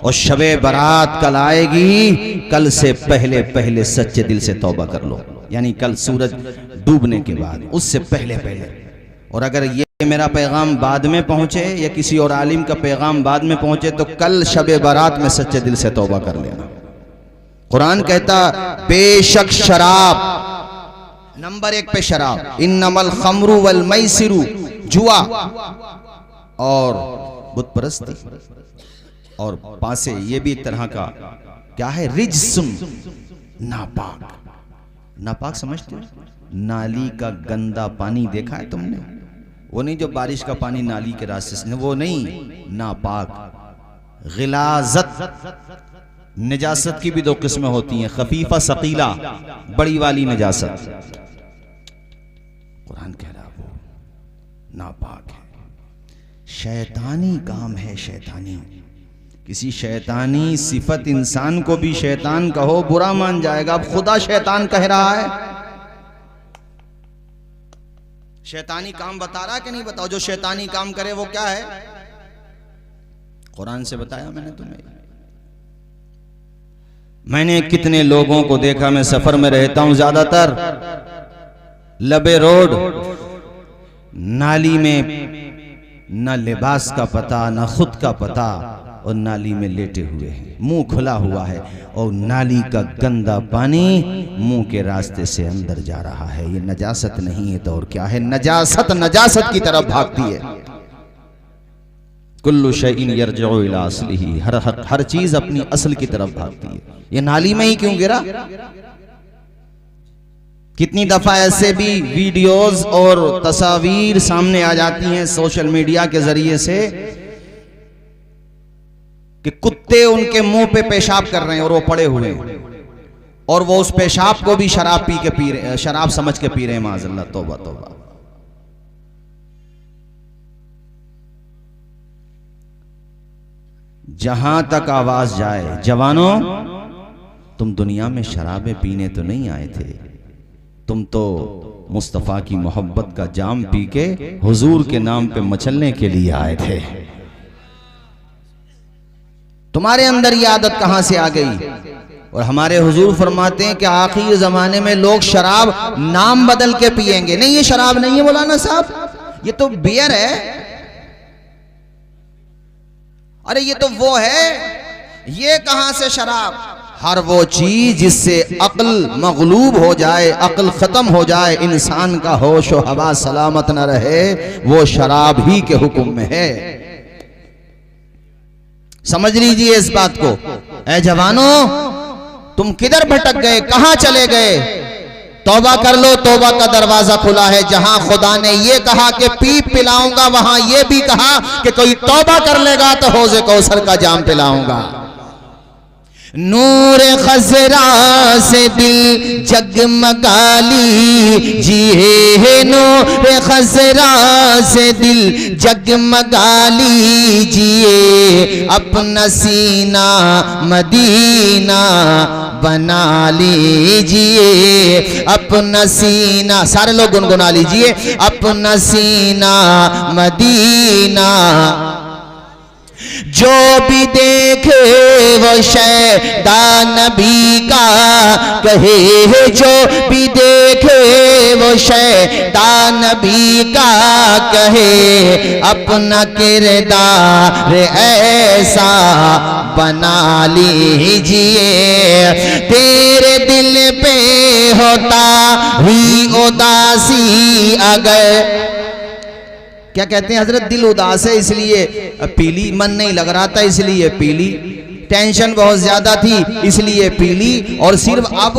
और शबे बारात कल आएगी, कल से पहले पहले सच्चे दिल से तौबा कर लो, यानी कल सूरज डूबने के बाद, उससे पहले पहले। और अगर ये मेरा पैगाम बाद में पहुंचे या किसी और आलिम का पैगाम बाद में पहुंचे तो कल शबे बारात में सच्चे दिल से तौबा कर लेना। कुरान कहता बेशक शराब, नंबर 1 पे शराब, इन्नमल खमरु वल मैसिरु, जुआ और बुत परस्ती और पासे, ये भी एक तरह का क्या है, रिज्सुम, नापाक। नापाक समझते हो? नाली का गंदा पानी देखा है तुमने? वो नहीं जो बारिश का पानी नाली के रास्ते से, वो नहीं, नापाक। गिलाजत, निजासत की भी 2 किस्में होती हैं, खफीफा सकीला, बड़ी वाली निजासत। कुरान कह रहा वो नापाक है, शैतानी काम है, शैतानी। किसी शैतानी सिफत इंसान को भी शैतान कहो बुरा मान जाएगा। अब खुदा शैतान कह रहा है, शैतानी काम बता रहा है कि नहीं? बताओ, जो शैतानी काम करे वो क्या है? कुरान से बताया मैंने तुम्हें। मैंने कितने लोगों को देखा, मैं सफर में रहता हूं ज्यादातर, लबे रोड, नाली में न लिबास का पता, न खुद का पता, और नाली में लेटे हुए हैं, मुंह खुला हुआ है और नाली का गंदा पानी मुंह के रास्ते से अंदर जा रहा है। ये नजासत नहीं है तो और क्या है? नजासत नजासत की तरफ भागती है। कुल्लु शैइन यरजिउ इला अस्लिही, हर चीज अपनी असल की तरफ भागती है। ये नाली में ही क्यों गिरा? कितनी दफा ऐसे भी वीडियोस और तस्वीर सामने आ जाती हैं सोशल मीडिया के जरिए से कि कुत्ते उनके मुंह पे पेशाब कर रहे हैं और वो पड़े हुए हैं, और वो उस पेशाब को भी शराब पी रहे, शराब समझ के पी रहे हैं। माज़अल्लाह, तौबा तौबा। जहां तक आवाज जाए, जवानों तुम दुनिया में शराबें पीने तो नहीं आए थे, तुम तो मुस्तफा की मोहब्बत का जाम पी के हुजूर के नाम पे मचलने के लिए आए थे। तुम्हारे अंदर ये आदत कहां से आ गई? और हमारे हुजूर फरमाते हैं कि आखिरी जमाने में लोग शराब नाम बदल के पिएंगे। नहीं, ये शराब नहीं है मौलाना साहब, ये तो बियर है। अरे ये तो वो है, ये कहां से शराब? हर वो चीज जिससे अक्ल मगलूब हो जाए, अक्ल खत्म हो जाए, इंसान का होश व हवा सलामत न रहे, वो शराब ही के हुक्म में है। समझ लीजिए इस बात को। ऐ जवानों, तुम किधर भटक गए, कहां चले गए? तौबा कर लो, तौबा का दरवाजा खुला है। जहां खुदा ने ये कहा कि पीप पिलाऊंगा, वहां ये भी कहा कि कोई तौबा कर लेगा तो हौज़े कौसर का जाम पिलाऊंगा। नूर खजरा से दिल जगमगा लीजिए, नूर खजरा से दिल जगमगा लीजिए, अपना सीना मदीना बना लीजिए, अपना सीना, सारे लोग गुनगुना लीजिए, अपना सीना मदीना। जो भी देखे वो शैतान नबी का कहे, जो भी देखे वो शैतान नबी का कहे, अपना किरदार ऐसा बना लीजिए। तेरे दिल पे होता ही उदासी, अगर क्या कहते हैं हजरत, दिल उदास है इसलिए पीली, मन नहीं लग रहा था इसलिए पीली, टेंशन बहुत ज्यादा थी इसलिए पीली। और सिर्फ अब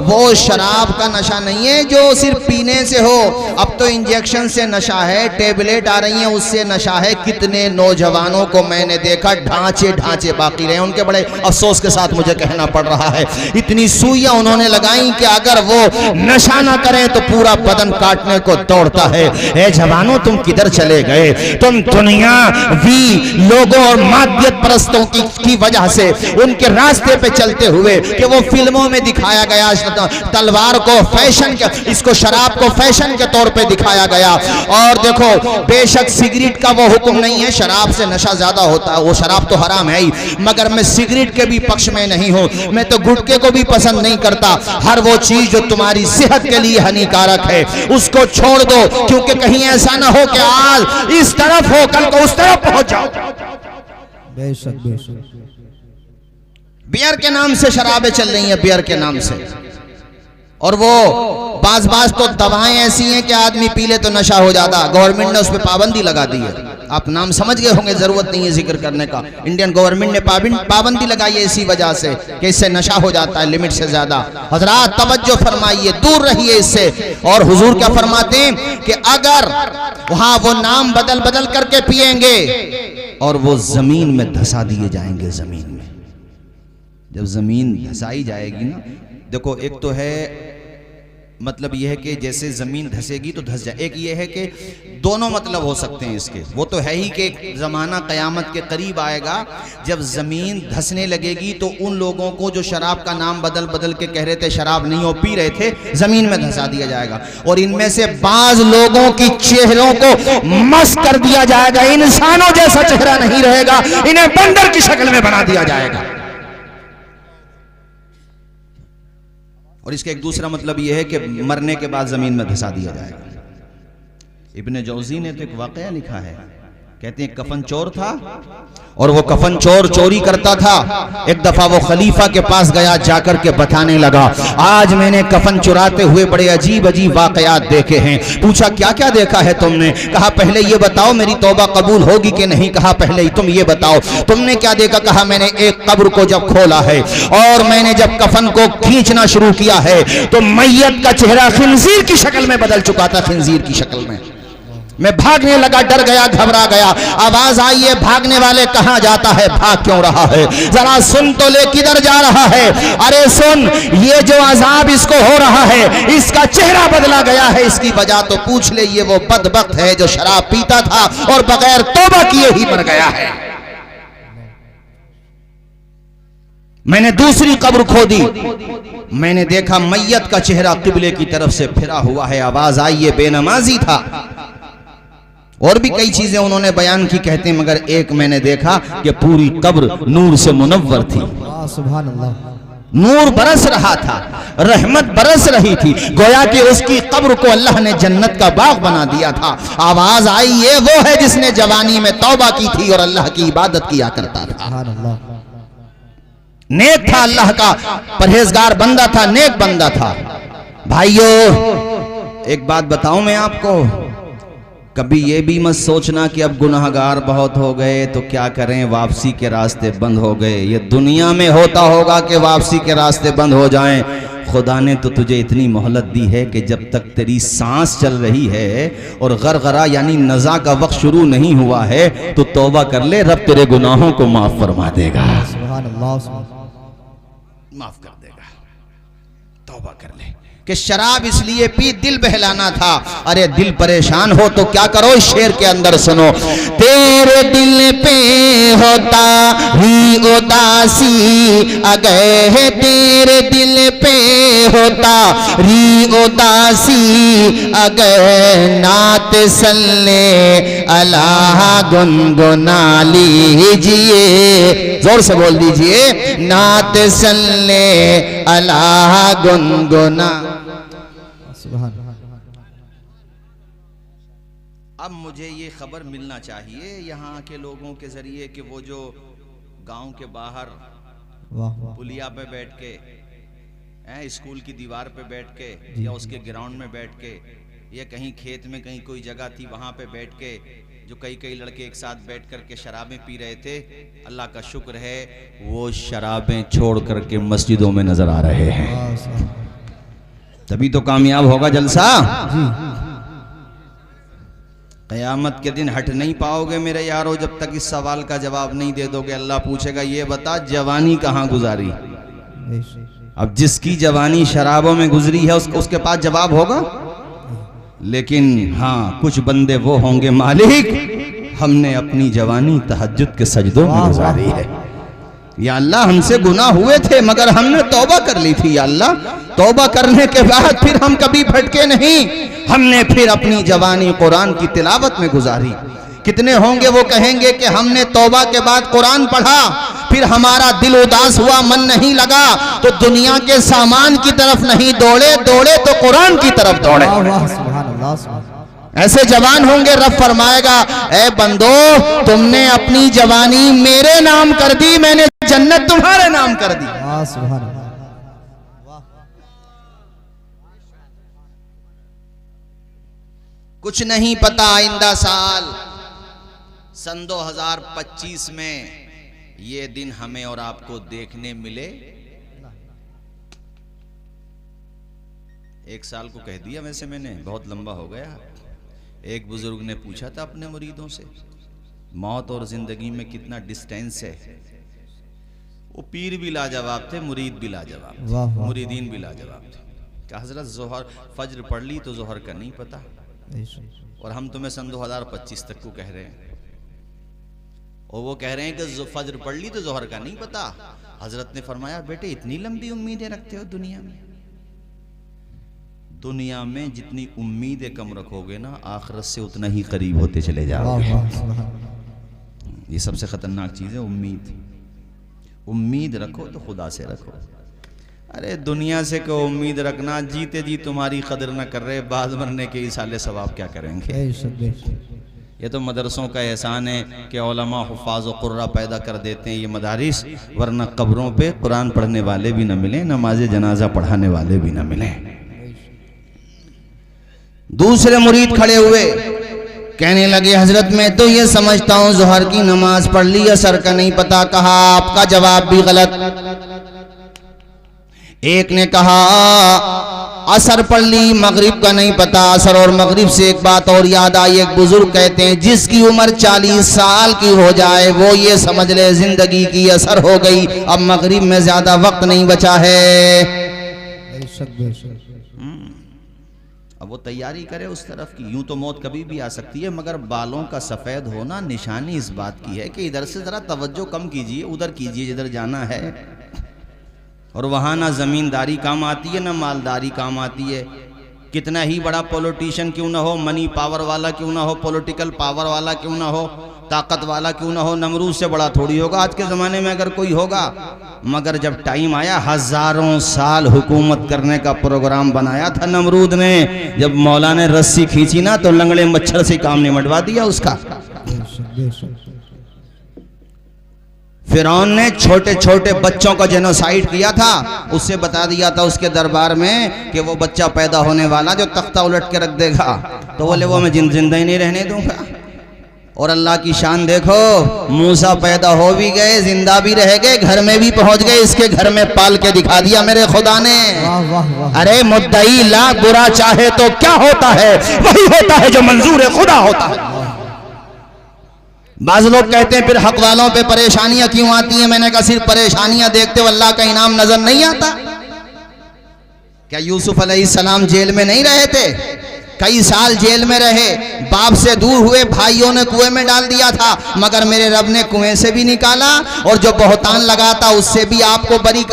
वो शराब का नशा नहीं है जो सिर्फ पीने से हो, अब तो इंजेक्शन से नशा है, टेबलेट आ रही हैं उससे नशा है। कितने नौजवानों को मैंने देखा ढांचे ढांचे बाकी रहे, उनके बड़े अफसोस के साथ मुझे कहना पड़ रहा है। इतनी सुइयां उन्होंने लगाई कि अगर वो नशा ना करें तो पूरा बदन काटने को दौड़ता है। ए जवानों, तुम किधर चले गए? तुम दुनियावी लोगों और मादियत परस्तों की वजह से उनके रास्ते पे चलते हुए कि वो फिल्मों में दिखाया गया तलवार को फैशन के, इसको शराब को फैशन के तौर पे दिखाया गया। और देखो बेशक सिगरेट का वो हुक्म नहीं है, शराब से नशा ज्यादा होता है, वो शराब तो हराम है ही, मगर मैं सिगरेट के भी पक्ष में नहीं हूं। मैं तो गुटखे को भी पसंद नहीं करता। हर वो चीज जो तुम्हारी सेहत के लिए हानिकारक है उसको छोड़ दो, क्योंकि कहीं ऐसा ना हो कि आज इस तरफ हो कल को उस तरफ पहुंच जाओ। बेशक बेशक। बियर के नाम से शराबें चल रही हैं, बियर के नाम से, और वो बाज तो दवाएं ऐसी हैं कि आदमी पी ले तो नशा हो जाता। गवर्नमेंट ने उस पर पाबंदी लगा दी है, आप नाम समझ गए होंगे, जरूरत नहीं है जिक्र करने का। इंडियन गवर्नमेंट ने पाबंदी लगाई है इसी वजह से कि इससे नशा हो जाता है लिमिट से ज्यादा। हजरात तवज्जो फरमाइए, दूर रहिए इससे। और हुजूर क्या फरमाते हैं कि अगर वहां वो नाम बदल करके पिएंगे और वो जमीन में धंसा दिए जाएंगे। जमीन में जब जमीन धंसाई जाएगी ना, देखो एक तो है मतलब यह है कि जैसे जमीन धंसेगी तो धंस जाए, एक ये है कि दोनों मतलब हो सकते हैं इसके। वो तो है ही कि जमाना कयामत के करीब आएगा जब जमीन धंसने लगेगी तो उन लोगों को जो शराब का नाम बदल के कह रहे थे शराब नहीं हो पी रहे थे, जमीन में धंसा दिया जाएगा। और इनमें से बाज लोगों की चेहरों को मस्त कर दिया जाएगा, इंसानों जैसा चेहरा नहीं रहेगा, इन्हें बंदर की शक्ल में बना दिया जाएगा। और इसका एक दूसरा मतलब यह है कि मरने के बाद जमीन में धंसा दिया जाएगा। इब्ने जौजी ने तो एक वाकया लिखा है, कहते हैं कफन चोर था और वो कफन चोर चोरी करता था। एक दफा वो खलीफा के पास गया, जाकर के बताने लगा, आज मैंने कफन चुराते हुए बड़े अजीब अजीब वाकयात देखे हैं। पूछा क्या क्या देखा है तुमने? कहा पहले ये बताओ मेरी तौबा कबूल होगी कि नहीं? कहा पहले तुम ये बताओ तुमने क्या देखा? कहा मैंने एक कब्र को जब खोला है और मैंने जब कफन को खींचना शुरू किया है तो मैयत का चेहरा खिंजीर की शक्ल में बदल चुका था, खिंजीर की शक्ल में। मैं भागने लगा, डर गया, घबरा गया। आवाज आई है भागने वाले कहां जाता है, भाग क्यों रहा है? जरा सुन तो ले, किधर जा रहा है? अरे सुन, ये जो अजाब इसको हो रहा है इसका चेहरा बदला गया है, इसकी वजह तो पूछ ले, ये वो बदबख्त है जो शराब पीता था और बगैर तौबा किए ही मर गया है। मैंने दूसरी कब्र खोदी, मैंने देखा मैयत का चेहरा किबले की तरफ से फिरा हुआ है। आवाज आई ये बेनमाजी था। और भी कई चीजें उन्होंने बयान की, कहते हैं मगर एक मैंने देखा कि पूरी कब्र नूर से मुनव्वर थी। सुभान अल्लाह। नूर बरस रहा था, रहमत बरस रही थी, गोया कि उसकी कब्र को अल्लाह ने जन्नत का बाग बना दिया था। आवाज आई ये वो है जिसने जवानी में तौबा की थी और अल्लाह की इबादत किया करता था। नेक था, अल्लाह का परहेजगार बंदा था, नेक बंदा था। भाइयों एक बात बताऊं मैं आपको, कभी ये भी मत सोचना कि अब गुनाहगार बहुत हो गए तो क्या करें, वापसी के रास्ते बंद हो गए। ये दुनिया में होता होगा कि वापसी के रास्ते बंद हो जाएं। खुदा ने तो तुझे इतनी मोहलत दी है कि जब तक तेरी सांस चल रही है और गरगरा यानी नज़ा का वक्त शुरू नहीं हुआ है तो तौबा कर ले, रब तेरे गुनाहों को माफ फरमा देगा। माफ कर देगा, तौबा कर ले। कि शराब इसलिए पी दिल बहलाना था। अरे दिल परेशान हो तो क्या करो, शेर के अंदर सुनो, तेरे दिल पे होता ही उदासी अगर तेरे दिल पे होता री उदासी अगर नात सल्ले अल्लाह गुनगुना लीजिए, जोर से बोल दीजिए, नात सल्ले अल्लाह गुनगुना। अब मुझे ये खबर मिलना चाहिए यहाँ के लोगों के जरिए कि वो जो गांव के बाहर पुलिया पे बैठ के, स्कूल की दीवार पे बैठ के या उसके ग्राउंड में बैठ के या कहीं खेत में कहीं कोई जगह थी वहां पे बैठ के जो कई लड़के एक साथ बैठ करके शराबें पी रहे थे, अल्लाह का शुक्र है वो शराबें छोड़ करके मस्जिदों में नजर आ रहे हैं। तभी तो कामयाब होगा जलसा। क़यामत के दिन हट नहीं पाओगे मेरे यारो जब तक इस सवाल का जवाब नहीं दे दोगे। अल्लाह पूछेगा ये बता जवानी कहाँ गुजारी। अब जिसकी जवानी शराबों में गुजरी है उसके पास जवाब होगा। लेकिन हाँ कुछ बंदे वो होंगे, मालिक हमने अपनी जवानी तहज्जुद के सजदों में गुजारी है। या अल्लाह हमसे गुनाह हुए थे मगर हमने तौबा कर ली थी। या अल्लाह तौबा करने के बाद फिर हम कभी भटके नहीं, हमने फिर अपनी जवानी कुरान की तिलावत में गुजारी। कितने होंगे वो कहेंगे कि हमने तौबा के बाद कुरान पढ़ा, फिर हमारा दिल उदास हुआ, मन नहीं लगा, तो दुनिया के सामान की तरफ नहीं दौड़े, दौड़े तो कुरान की तरफ दौड़े। वाह वाह सुभान अल्लाह सुभान अल्लाह। ऐसे जवान होंगे, रब फरमाएगा ए बंदो तुमने अपनी जवानी मेरे नाम कर दी, मैंने जन्नत तुम्हारे नाम कर दी। वाह सुभान अल्लाह। कुछ नहीं पता आइंदा साल सन 2025 में ये दिन हमें और आपको देखने मिले। एक साल को कह दिया वैसे मैंने, बहुत लंबा हो गया। एक बुजुर्ग ने पूछा था अपने मुरीदों से मौत और जिंदगी में कितना डिस्टेंस है। वो पीर भी लाजवाब थे, मुरीद भी लाजवाब थे, वाह वाह। मुरीदीन भी लाजवाब थे। कि हजरत जोहर फज्र पढ़ ली तो जोहर का नहीं पता, और हम तुम्हें सन 2025 तक को कह रहे हैं, और वो कह रहे हैं कि जो फज्र पढ़ ली तो जोहर का नहीं पता। हजरत ने फरमाया बेटे इतनी लंबी उम्मीदें रखते हो दुनिया में? दुनिया में जितनी उम्मीदें कम रखोगे ना, आखिरत से उतना ही करीब होते चले जाओगे। वाह वाह सुभान। ये सबसे खतरनाक चीज है उम्मीद। उम्मीद रखो तो खुदा से रखो। अरे दुनिया से क्यों उम्मीद रखना, जीते जी तुम्हारी कदर न कर रहे, बाद मरने के इसाले सवाब क्या करेंगे। बेशक बेशक। ये तो मदरसों का एहसान है कि उलमा हुफ़ाज़ व क़ुर्रा पैदा कर देते हैं ये मदारिस, वरना कब्रों पे कुरान पढ़ने वाले भी न मिले, नमाज जनाजा पढ़ाने वाले भी न मिले। दूसरे मुरीद खड़े हुए, कहने लगे हजरत मैं तो ये समझता हूँ ज़ोहर की नमाज पढ़ ली, असर का नहीं पता। कहा आपका जवाब भी गलत। एक ने कहा असर पढ़ ली, मगरिब का नहीं पता। असर और मगरिब से एक बात और याद आई, एक बुजुर्ग कहते हैं जिसकी उम्र 40 साल की हो जाए वो ये समझ ले जिंदगी की असर हो गई, अब मगरिब में ज्यादा वक्त नहीं बचा है। बेशक बेशक। अब वो तैयारी करे उस तरफ की। यूं तो मौत कभी भी आ सकती है, मगर बालों का सफेद होना निशानी इस बात की है कि इधर से जरा तवज्जो कम कीजिए, उधर कीजिए जिधर जाना है। और वहाँ ना ज़मींदारी काम आती है ना मालदारी काम आती है। कितना ही बड़ा पॉलिटिशियन क्यों ना हो, मनी पावर वाला क्यों ना हो, पॉलिटिकल पावर वाला क्यों ना हो, ताकत वाला क्यों ना हो, नमरूद से बड़ा थोड़ी होगा आज के ज़माने में अगर कोई होगा। मगर जब टाइम आया, हज़ारों साल हुकूमत करने का प्रोग्राम बनाया था नमरूद ने, जब मौला ने रस्सी खींची ना तो लंगड़े मच्छर से काम निमटवा दिया उसका। बेशक बेशक। फिरौन ने छोटे छोटे बच्चों का जेनोसाइड किया था, उससे बता दिया था उसके दरबार में कि वो बच्चा पैदा होने वाला जो तख्ता उलट के रख देगा, तो बोले वो मैं जिंदा ही नहीं रहने दूंगा। और अल्लाह की शान देखो, मूसा पैदा हो भी गए, जिंदा भी रह गए, घर में भी पहुंच गए, इसके घर में पाल के दिखा दिया मेरे खुदा ने। वाह वाह वाह। अरे मुद्दई लाख बुरा चाहे तो क्या होता है, वही होता है जो मंजूर खुदा होता है। बाज़ लोग कहते हैं फिर हक वालों पे परेशानियां क्यों आती हैं? मैंने कहा सिर्फ परेशानियां देखते हो अल्लाह का इनाम नजर नहीं आता? क्या यूसुफ अलैहिस्सलाम जेल में नहीं रहे थे? कई साल जेल में रहे, बाप से दूर हुए, भाइयों ने कुएं में डाल दिया था, मगर मेरे रब ने कुएं से भी निकाला, और जो बहुतान लगा था उससे भी आपको बरी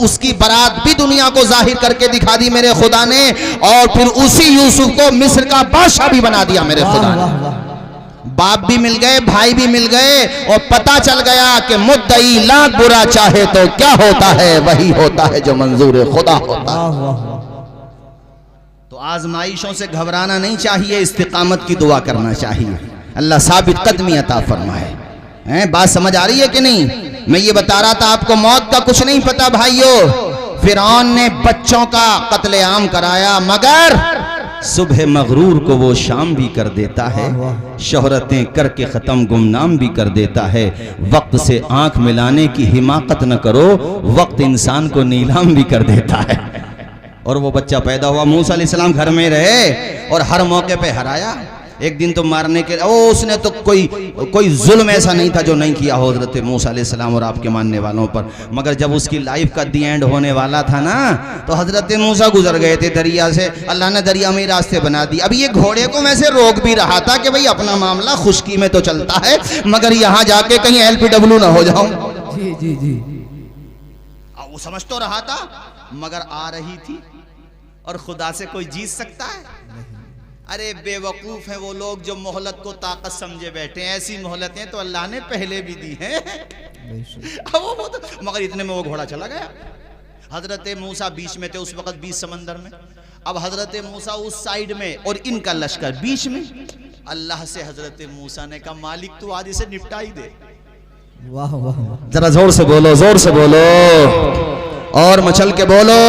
उसकी बारात भी दुनिया को जाहिर करके दिखा दी मेरे खुदा ने, और फिर उसी यूसुफ को मिस्र का बादशाह भी बना दिया मेरे खुदा ने। बाप भी मिल गए, भाई भी मिल गए, और पता चल गया कि मुद्दई लाख बुरा चाहे तो क्या होता है, वही होता है जो मंजूर खुदा होता है। तो आजमाइशों से घबराना नहीं चाहिए, इस्तिकामत की दुआ करना चाहिए, अल्लाह साबित कदमी अता फरमाए। हैं, बात समझ आ रही है कि नहीं? मैं ये बता रहा था आपको मौत का कुछ नहीं पता भाइयों। फिरौन ने बच्चों का कत्लेआम कराया, मगर सुबह मगरूर को वो शाम भी कर देता है, शोहरतें करके ख़त्म गुमनाम भी कर देता है। वक्त से आंख मिलाने की हिमाकत न करो, वक्त इंसान को नीलाम भी कर देता है। और वो बच्चा पैदा हुआ, मूसा अलैहिस्सलाम घर में रहे और हर मौके पे हराया। एक दिन तो मारने के उसने तो कोई जुल्म ऐसा नहीं था जो नहीं किया हो हज़रत मूसा अलैहिस्सलाम और आपके मानने वालों पर। मगर जब उसकी लाइफ का दी एंड होने वाला था ना, तो हज़रत मूसा गुजर गए थे दरिया से, अल्लाह ने दरिया में रास्ते बना दिए। अब ये घोड़े को वैसे रोक भी रहा था कि भाई अपना मामला खुश्की में तो चलता है, मगर यहाँ जाके कहीं LPW ना हो जाऊं। जी जी जी। वो समझ तो रहा था मगर आ रही थी। और खुदा से कोई जीत सकता है? अरे बेवकूफ है वो लोग जो मोहलत को ताकत समझे बैठे हैं। ऐसी मोहलतें तो अल्लाह ने पहले भी दी हैं। अब वो तो मगर इतने में वो घोड़ा चला गया। हजरत मूसा बीच में थे उस वक्त, बीच समंदर में। अब हजरत मूसा उस साइड में और इनका लश्कर बीच में। अल्लाह से हजरत मूसा ने कहा मालिक तू आज इसे निपटा ही दे। वाह वाह। जरा जोर से बोलो, जोर से बोलो और मचल के बोलो।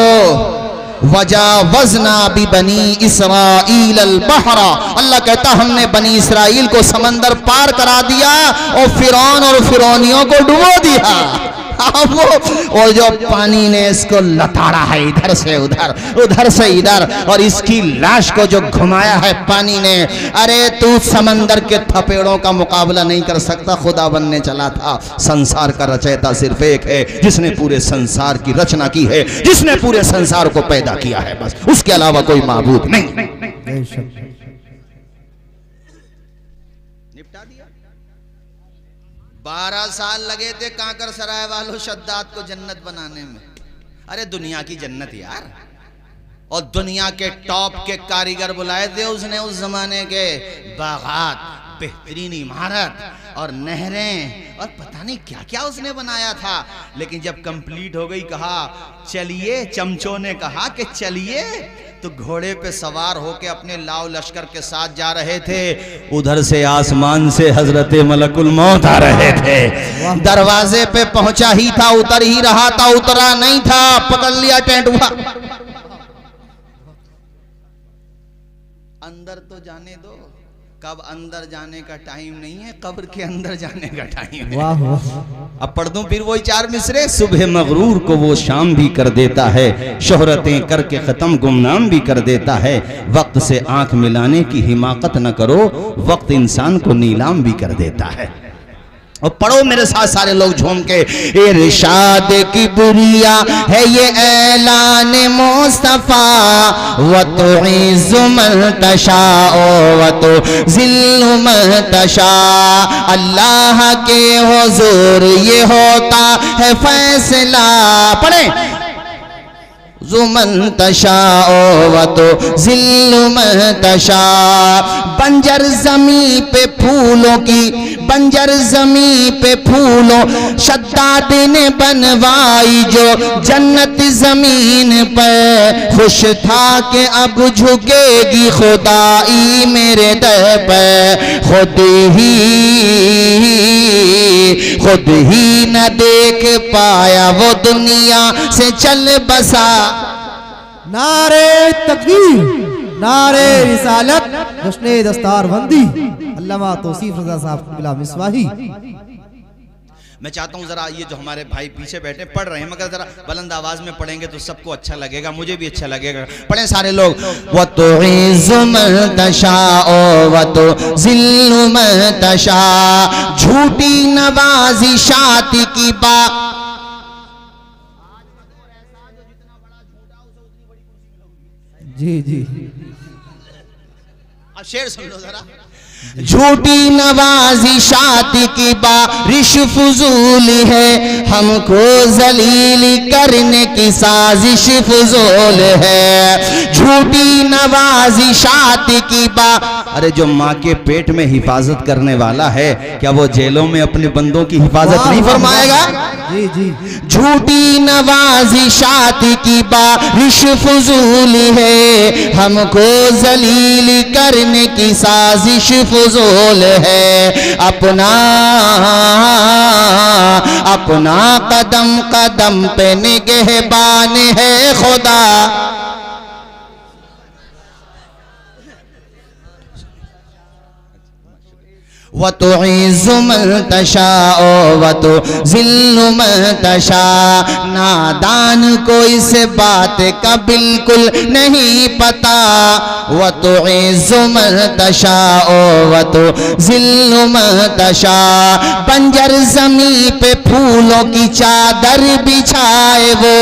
वजावजना भी बनी इसराइल अल बहरा, अल्लाह कहता हमने बनी इसराइल को समंदर पार करा दिया और फिरौन और फिरौनियों को डुबो दिया। वो जो पानी ने इसको लताड़ा है इधर से उधर, उधर से इधर, और इसकी लाश को जो घुमाया है पानी ने। अरे तू समंदर के थपेड़ों का मुकाबला नहीं कर सकता। खुदा बनने चला था। संसार का रचयिता सिर्फ एक है जिसने पूरे संसार की रचना की है, जिसने पूरे संसार को पैदा किया है, बस उसके अलावा कोई माबूद नहीं। निपटा दिया। 12 साल लगे थे कांकर सराय वालों शद्दाद को जन्नत बनाने में। अरे दुनिया की जन्नत यार, और दुनिया के टॉप के कारीगर बुलाए थे उसने। उस जमाने के बागात, बेहतरीन इमारत और नहरें और पता नहीं क्या क्या उसने बनाया था। लेकिन जब कंप्लीट हो गई कहा चलिए, चमचों ने कहा कि चलिए, तो घोड़े पे सवार होके अपने लाव लश्कर के साथ जा रहे थे। उधर से आसमान से हजरत मलकुल मौत आ रहे थे। दरवाजे पे पहुंचा ही था, उतर ही रहा था, उतरा नहीं था, पकड़ लिया टेंट हुआ। अंदर तो जाने दो, कब अंदर जाने का टाइम नहीं है, कब्र के अंदर जाने का टाइम है। वाह वाह। अब पढ़ दूं फिर वही 4 मिसरे। सुबह मगरूर को वो शाम भी कर देता है, शोहरतें करके खत्म गुमनाम भी कर देता है। वक्त से आंख मिलाने की हिमाकत न करो, वक्त इंसान को नीलाम भी कर देता है। और पढ़ो मेरे साथ सारे लोग झूम के। इरशाद की बुरिया है ये ऐलान मुस्तफा, व तो इज़्ज़ु मन तशाओ व तो ज़िल्लु मन तशा। अल्लाह के हुज़ूर ये होता है फैसला। पढ़े जुमन तशाओ व तो ज़िल्लु मन तशा। बंजर जमी पे फूलों की, बंजर जमी पे फूलों शद्दाद ने बनवाई जो जन्नत जमीन पर। खुश था कि अब झुकेगी खुदाई मेरे दर पर। खुद ही न देख पाया वो दुनिया से चल बसा। नारे तकबीर, नारे रिसालत, जश्न दस्तार बंदी। अल्लामा तौसीफ रज़ा साहब बिला मिसवाही। मैं चाहता हूँ जरा ये जो हमारे भाई पीछे बैठे पढ़ रहे हैं, मगर जरा बुलंद आवाज में पढ़ेंगे तो सबको अच्छा लगेगा, मुझे भी अच्छा लगेगा। पढ़ें सारे लोग। व तो इज़्ज़ु मन तशाओ व तो ज़िल्लु मन तशा। झूठी नवाज़िशात की बात। जी जी। अब शेर सुन लो जरा। झूठी नवाज़िशात की बारिश फजूल है, हमको जलील करने की साजिश फजूल है। झूठी नवाज़िशात की अरे जो माँ के पेट में हिफाजत करने वाला है, क्या वो जेलों में अपने बंदों की हिफाजत नहीं फरमाएगा? जी जी। झूठी नवाज़िशात की बारिश फजूल है, हमको जलील करने की साजिश फजूल है। अपना कदम कदम पे निगहबान है खुदा। व तो इज़्ज़ु मन तशाओ व तो ज़िल्लु मन तशा। नादान को इस बात का बिल्कुल नहीं पता। व तो इज़्ज़ु मन तशाओ व तो ज़िल्लु मन तशा। बंजर ज़मीं पे फूलों की चादर बिछाए वो,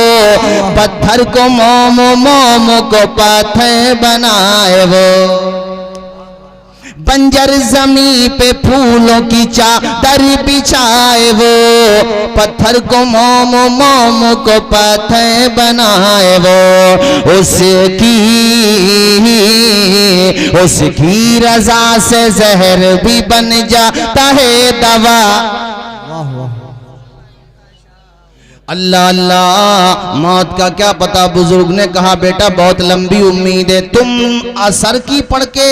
पत्थर को मोम मोम को पत्थर बनाए वो। बंजर जमी पे फूलों की चादर बिछाए वो, पत्थर को मोम मोम को पत्थर बनाए वो, उसकी रजा से जहर भी बन जाता है दवा। वाह वाह अल्लाह अल्लाह, मौत का क्या पता। बुजुर्ग ने कहा बेटा बहुत लंबी उम्मीद है, तुम असर की पढ़ के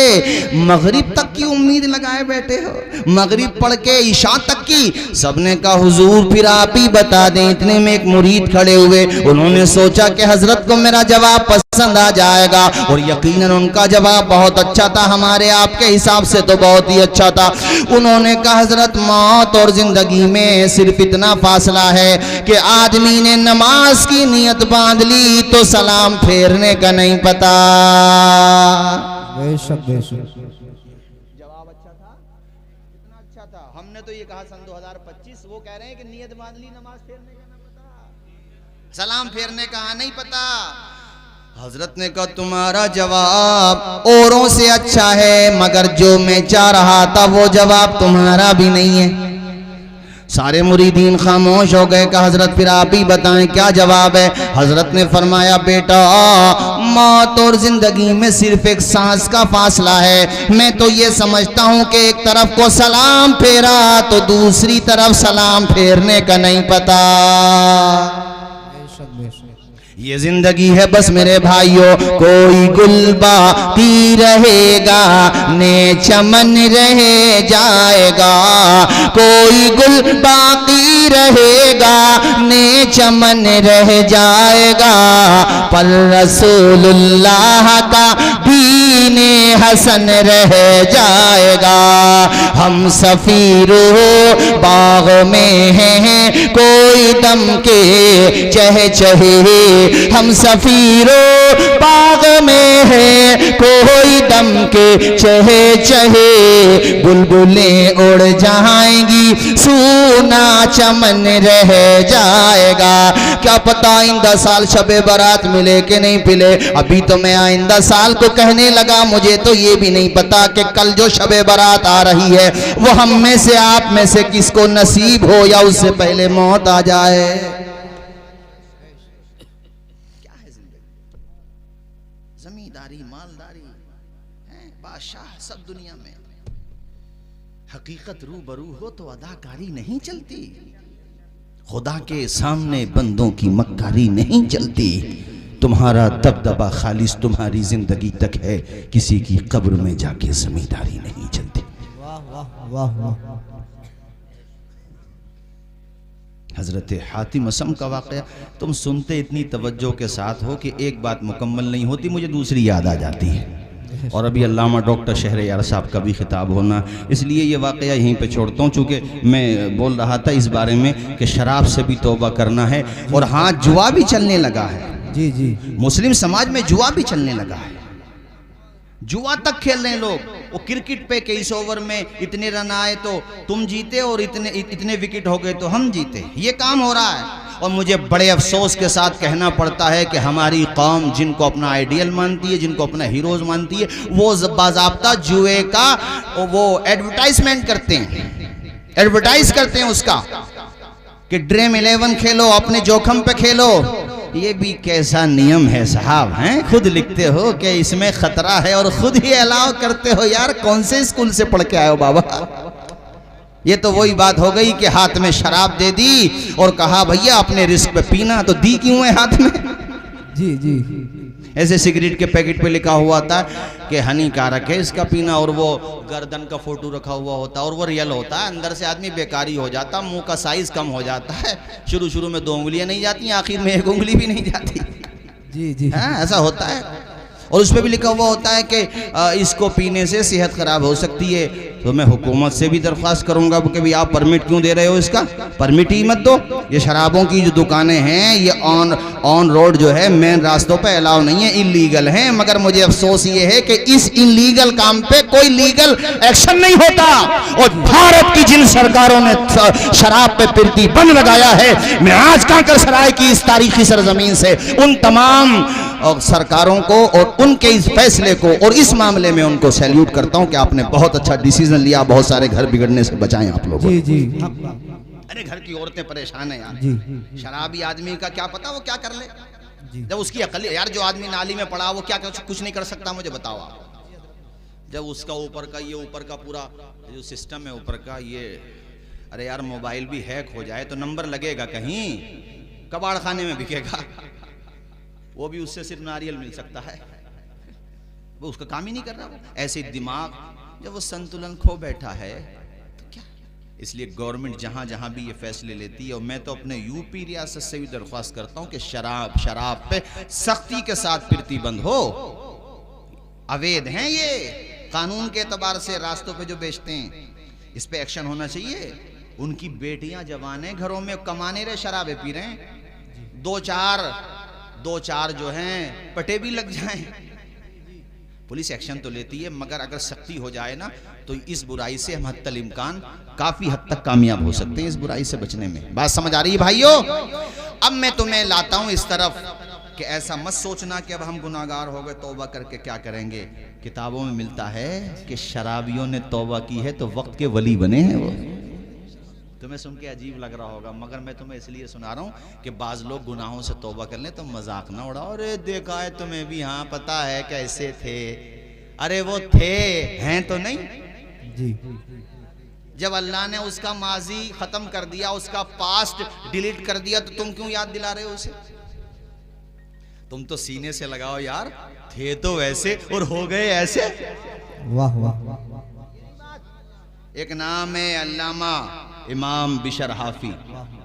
मगरिब तक की उम्मीद लगाए बैठे हो, मगरिब पढ़ के इशा तक की। सबने कहा हुजूर फिर आप ही बता दें। इतने में एक मुरीद खड़े हुए, उन्होंने सोचा कि हजरत को मेरा जवाब पसंद आ जाएगा, और यकीनन उनका जवाब बहुत अच्छा था, हमारे आपके हिसाब से तो बहुत ही अच्छा था। उन्होंने कहा हजरत मौत और जिंदगी में सिर्फ इतना फासला है कि आदमी ने नमाज की नियत बांध ली तो सलाम फेरने का नहीं पता। बेशक बेशक। जवाब अच्छा था, कितना अच्छा था। हमने तो ये कहा सन 2025, वो कह रहे हैं कि नियत बांध ली नमाज फेरने का ना पता, सलाम फेरने का नहीं पता। हजरत ने कहा तुम्हारा जवाब औरों से अच्छा है, मगर जो मैं चाह रहा था वो जवाब तुम्हारा भी नहीं है। सारे मुरीदीन खामोश हो गए। कहा हजरत फिर आप ही बताएं क्या जवाब है। हजरत ने फरमाया बेटा मौत और जिंदगी में सिर्फ एक सांस का फासला है। मैं तो ये समझता हूं कि एक तरफ को सलाम फेरा तो दूसरी तरफ सलाम फेरने का नहीं पता। बेशक बेशक। ये जिंदगी है बस मेरे भाइयों, कोई गुल बाकी रहेगा ने चमन रह जाएगा, कोई गुल बाकी रहेगा ने चमन रह जाएगा, पर रसूलुल्लाह का दीने हसन रह जाएगा। हम सफीरो बाग में हैं कोई दम के चह चहे, हम सफीरो बाग में है कोई दम के चहे चहे, बुलबुलें उड़ जाएंगी सूना चमन रह जाएगा। क्या पता आइंदा साल शबे बारात मिले कि नहीं मिले। अभी तो मैं आइंदा साल को कहने लगा, मुझे तो ये भी नहीं पता कि कल जो शबे बारात आ रही है वो हम में से आप में से किसको नसीब हो या उससे पहले मौत आ जाए। जमींदारी मालदारी है, बादशाह सब दुनिया में। हकीकत रूबरू हो तो अदाकारी नहीं चलती, खुदा के सामने बंदों की मक्कारी नहीं चलती। तुम्हारा दबदबा खालिस तुम्हारी जिंदगी तक है, किसी की कब्र में जाके जमींदारी नहीं चलती। वाह वाह वाह वाह। हजरत हातिम असम का वाक़या तुम सुनते इतनी तवज्जो के साथ हो कि एक बात मुकम्मल नहीं होती, मुझे दूसरी याद आ जाती है। और अभी अल्लामा डॉक्टर शहरयार साहब का भी खिताब होना, इसलिए ये वाक़या यहीं पे छोड़ता हूँ, चूँकि मैं बोल रहा था इस बारे में कि शराब से भी तौबा करना है। और हाँ, जुआ भी चलने लगा है। जी जी। मुस्लिम समाज में जुआ भी चलने लगा है, जुआ तक खेल रहे हैं लोग। वो क्रिकेट पे 21 ओवर में इतने रन आए तो तुम जीते और इतने विकेट हो गए तो हम जीते, ये काम हो रहा है। और मुझे बड़े अफसोस के साथ कहना पड़ता है कि हमारी कौम जिनको अपना आइडियल मानती है, जिनको अपना हीरोज मानती है, वो बाज़ाब्ता जुए का वो एडवर्टाइजमेंट करते हैं, एडवर्टाइज करते हैं उसका कि ड्रीम 11 खेलो, अपने जोखम पे खेलो। ये भी कैसा नियम है साहब, हैं? खुद लिखते हो कि इसमें खतरा है और खुद ही अलाउ करते हो। यार कौन से स्कूल से पढ़ के आए हो बाबा? ये तो वही बात हो गई कि हाथ में शराब दे दी और कहा भैया अपने रिस्क पे पीना, तो दी क्यों है हाथ में? जी जी। ऐसे सिगरेट के पैकेट पे लिखा हुआ था कि हानिकारक है इसका पीना, और वो गर्दन का फोटो रखा हुआ होता है और वो रियल होता है। अंदर से आदमी बेकारी हो जाता, मुंह का साइज कम हो जाता है, शुरू में 2 उंगलियां नहीं जाती, आखिर में 1 उंगली भी नहीं जाती। जी जी। हाँ, ऐसा होता है। और उस पर भी लिखा हुआ होता है कि इसको पीने से सेहत खराब हो सकती है। तो मैं हुकूमत से भी दरख्वास्त करूंगा कि भाई आप परमिट क्यों दे रहे हो, इसका परमिट ही मत दो। ये शराबों की जो दुकानें हैं ये ऑन रोड जो है मेन रास्तों पे अलाउ नहीं है, इलीगल हैं। मगर मुझे अफसोस ये है कि इस इलीगल काम पे कोई लीगल एक्शन नहीं होता। और भारत की जिन सरकारों ने शराब पे प्रतिबंध लगाया है, मैं आज कांकर सराय की इस तारीखी सरजमीन से उन तमाम और सरकारों को और उनके इस फैसले को और इस मामले में उनको सैल्यूट करता हूं कि आपने बहुत अच्छा डिसीजन लिया, बहुत सारे घर बिगड़ने से बचाएं आप लोग। जी जी अरे घर की औरतें परेशान है यार, जी शराबी आदमी का क्या पता वो क्या कर ले, जी जब उसकी अकल यार, जो आदमी नाली में पड़ा वो क्या कुछ नहीं कर सकता, मुझे बताओ आप। जब उसका ऊपर का ये ऊपर का पूरा जो सिस्टम है ऊपर का ये, अरे यार मोबाइल भी हैक हो जाए तो नंबर लगेगा कहीं, कबाड़ खाने में बिकेगा, वो भी उससे सिर्फ नारियल मिल सकता है, वो उसका काम ही नहीं कर रहा। ऐसे दिमाग जब वो संतुलन खो बैठा है तो क्या, इसलिए गवर्नमेंट जहां जहां भी ये फैसले लेती है, और मैं तो अपने यूपी रियासत से भी दरख्वास्त करता हूं कि शराब पे सख्ती के साथ प्रतिबंध हो। अवैध हैं ये, कानून के एतबार से रास्तों पे जो बेचते हैं, इस पे एक्शन होना चाहिए। उनकी बेटियां जवाने घरों में कमाने रहे शराबे पी रहे हैं, दो चार जो हैं पटे भी लग जाएं, पुलिस एक्शन तो लेती है, मगर अगर सख्ती हो जाए ना तो इस बुराई से हम हत्तल इम्कान काफी हद तक कामयाब हो सकते हैं, इस बुराई से बचने में। बात समझ आ रही है भाइयों? अब मैं तुम्हें लाता हूं इस तरफ कि ऐसा मत सोचना कि अब हम गुनाहगार हो गए, तौबा करके क्या करेंगे। किताबों में मिलता है कि शराबियों ने तौबा की है तो वक्त के वली बने हैं वो। तुम्हें सुन के अजीब लग रहा होगा, मगर मैं तुम्हें इसलिए सुना रहा हूँ कि बाज लोग गुनाहों से तौबा कर लें तो मजाक ना उड़ाओ, अरे देखा है तुम्हें भी, हाँ पता है कैसे थे, अरे वो थे, हैं तो नहीं। जी जब अल्लाह ने उसका माजी खत्म कर दिया, उसका पास्ट डिलीट कर दिया, तो तुम क्यों याद दिला रहे हो उसे? तुम तो सीने से लगाओ यार, थे तो वैसे और हो गए ऐसे। वाह वाह। एक नाम है अल्लामा इमाम बिशर हाफी,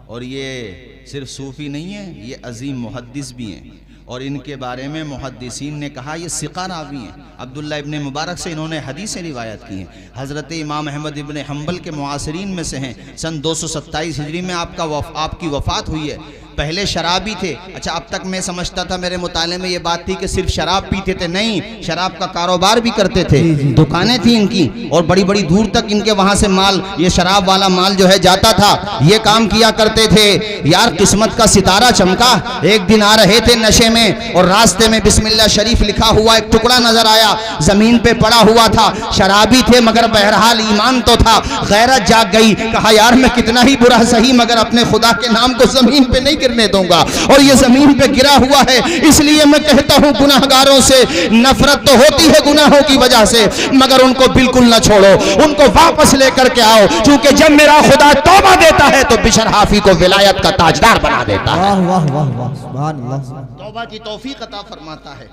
और ये सिर्फ सूफी नहीं है, ये अजीम मुहद्दिस भी हैं, और इनके बारे में मुहद्दिसीन ने कहा ये सिक़ा रावी हैं। अब्दुल्ला इब्ने मुबारक से इन्होंने हदीसें रिवायत की हैं। हज़रत इमाम अहमद इब्ने हम्बल के मुआसिरीन में से हैं। सन 227 हिजरी में आपकी वफ़ात हुई है। पहले शराबी थे। अच्छा, अब तक मैं समझता था, मेरे मुताले में ये बात थी कि सिर्फ शराब पीते थे, नहीं, शराब का कारोबार भी करते थे, दुकानें थी इनकी, और बड़ी बड़ी दूर तक इनके वहां से माल, ये शराब वाला माल जो है जाता था, ये काम किया करते थे। यार किस्मत का सितारा चमका, एक दिन आ रहे थे नशे में और रास्ते में बिस्मिल्लाह शरीफ लिखा हुआ एक टुकड़ा नजर आया, जमीन पे पड़ा हुआ था। शराबी थे मगर बहरहाल ईमान तो था, गैरत जाग गई, कहा यार मैं कितना ही बुरा सही मगर अपने खुदा के नाम को जमीन पे नहीं गिरने दूंगा, और ये जमीन पे गिरा हुआ है। इसलिए मैं कहता हूं गुनाहगारों से नफरत तो होती है गुनाहों की वजह से, मगर उनको बिल्कुल ना छोड़ो, उनको वापस लेकर के आओ, क्योंकि जब मेरा खुदा तौबा देता है तो बिशर हाफी को विलायत का ताजदार बना देता है। वाह वाह वाह वाह, सुभान अल्लाह। तौबा की तौफीक अता फरमाता है।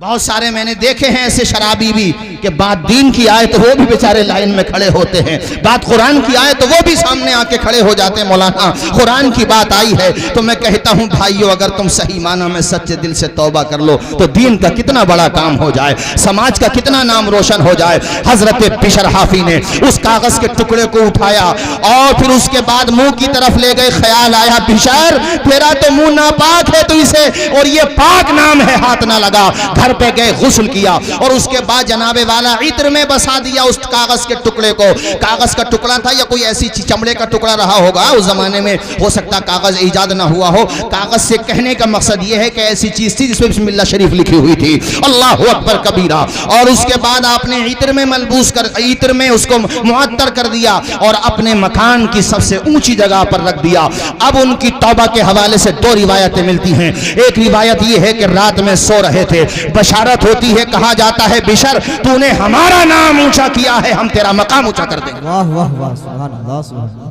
बहुत सारे मैंने देखे हैं ऐसे शराबी भी कि बात दीन की आए तो वो भी बेचारे लाइन में खड़े होते हैं, बात कुरान की आए तो वो भी सामने आके खड़े हो जाते हैं, मौलाना कुरान की बात आई है। तो मैं कहता हूं भाइयों, अगर तुम सही माना में सच्चे दिल से तौबा कर लो तो दीन का कितना बड़ा काम हो जाए, समाज का कितना नाम रोशन हो जाए। हजरत बिशर हाफी ने उस कागज के टुकड़े को उठाया और फिर उसके बाद मुंह की तरफ ले गए। ख्याल आया बिशर तेरा तो मुंह नापाक है, तो इसे और ये पाक नाम है हाथ ना लगा। घर पे गए, गुस्ल किया और उसके बाद जनाबे वाला इत्र में बसा दिया उस कागज के टुकड़े को। कागज का टुकड़ा था या कोई ऐसी चमड़े का टुकड़ा रहा होगा उस जमाने में, हो सकता कागज ईजाद ना हुआ हो। कागज से कहने का मकसद यह है कि ऐसी चीज थी जिसमें बिस्मिल्लाह शरीफ लिखी हुई थी, अल्लाहु अकबर कबीरा। और उसके बाद आपने इत्र में मलबूस कर, इत्र में उसको मुअत्तर कर दिया और अपने मकान की सबसे ऊंची जगह पर रख दिया। अब उनकी तौबा के हवाले से दो रिवायतें मिलती हैं। एक रिवायत यह है कि रात में सो रहे थे, बशारत होती है, कहा जाता है बिशर तूने हमारा नाम ऊंचा किया है, हम तेरा मकाम ऊंचा कर देंगे। वाह वाह वाह, सुभान अल्लाह सुभान अल्लाह।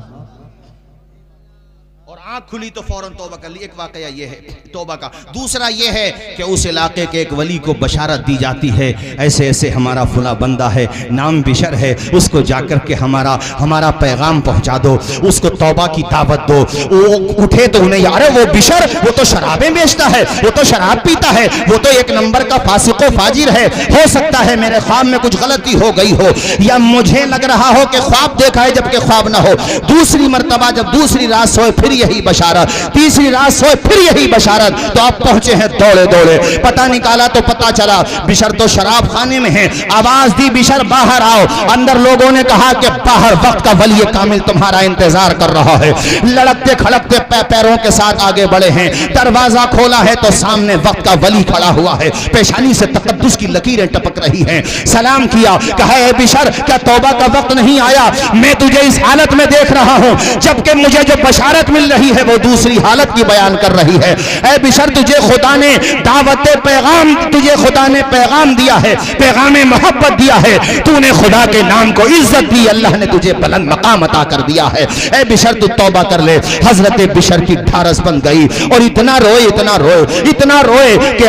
और आंख खुली तो फौरन तौबा कर ली। एक वाकया ये है तौबा का। दूसरा ये है कि उस इलाके के एक वली को बशारत दी जाती है, ऐसे ऐसे हमारा फुला बंदा है, नाम बिशर है, उसको जाकर के हमारा पैगाम पहुंचा दो, उसको तौबा की दावत दो। वो उठे तो उन्हें यार वो बिशर वो तो शराबें बेचता है, वो तो शराब पीता है, वो तो एक नंबर का फासिको फाजिर है। हो सकता है मेरे ख्वाब में कुछ गलती हो गई हो, या मुझे लग रहा हो कि ख्वाब देखा है जबकि ख्वाब ना हो। दूसरी मर्तबा जब दूसरी रात सोए फिर यही यही बशारत, तीसरी रात सोए फिर यही बशारत। तो आप पहुंचे हैं दौड़े दौड़े, पता निकाला तो पता चला बिशर तो शराब खाने में है। आवाज दी बिशर बाहर आओ। अंदर लोगों ने कहा कि बाहर वक्त का वली कामिल तुम्हारा इंतजार कर रहा है। लड़कते खड़कते पैरों के साथ आगे बढ़े हैं। दरवाजा खोला है तो सामने वक्त का वली खड़ा हुआ है, पेशानी से तकद्दुस की लकीरें टपक रही हैं। सलाम किया, कहा ए बिशर क्या तौबा का वक्त नहीं आया? मैं तुझे इस हालत में देख रहा हूं, जबकि मुझे जो बशारत मिल रही है वो दूसरी हालत की बयान कर रही है। ए बिशर तुझे खुदा ने दावत पैगाम, तुझे खुदा ने पैगाम दिया है, पैगाम मोहब्बत दिया है। तूने खुदा के नाम को इज्जत दी, अल्लाह ने तुझे बुलंद मकाम अता कर दिया है। ए बिशर तू तौबा कर ले। हजरत बिशर की ढारस बन गई और इतना रोए, इतना रोए, इतना रोए कि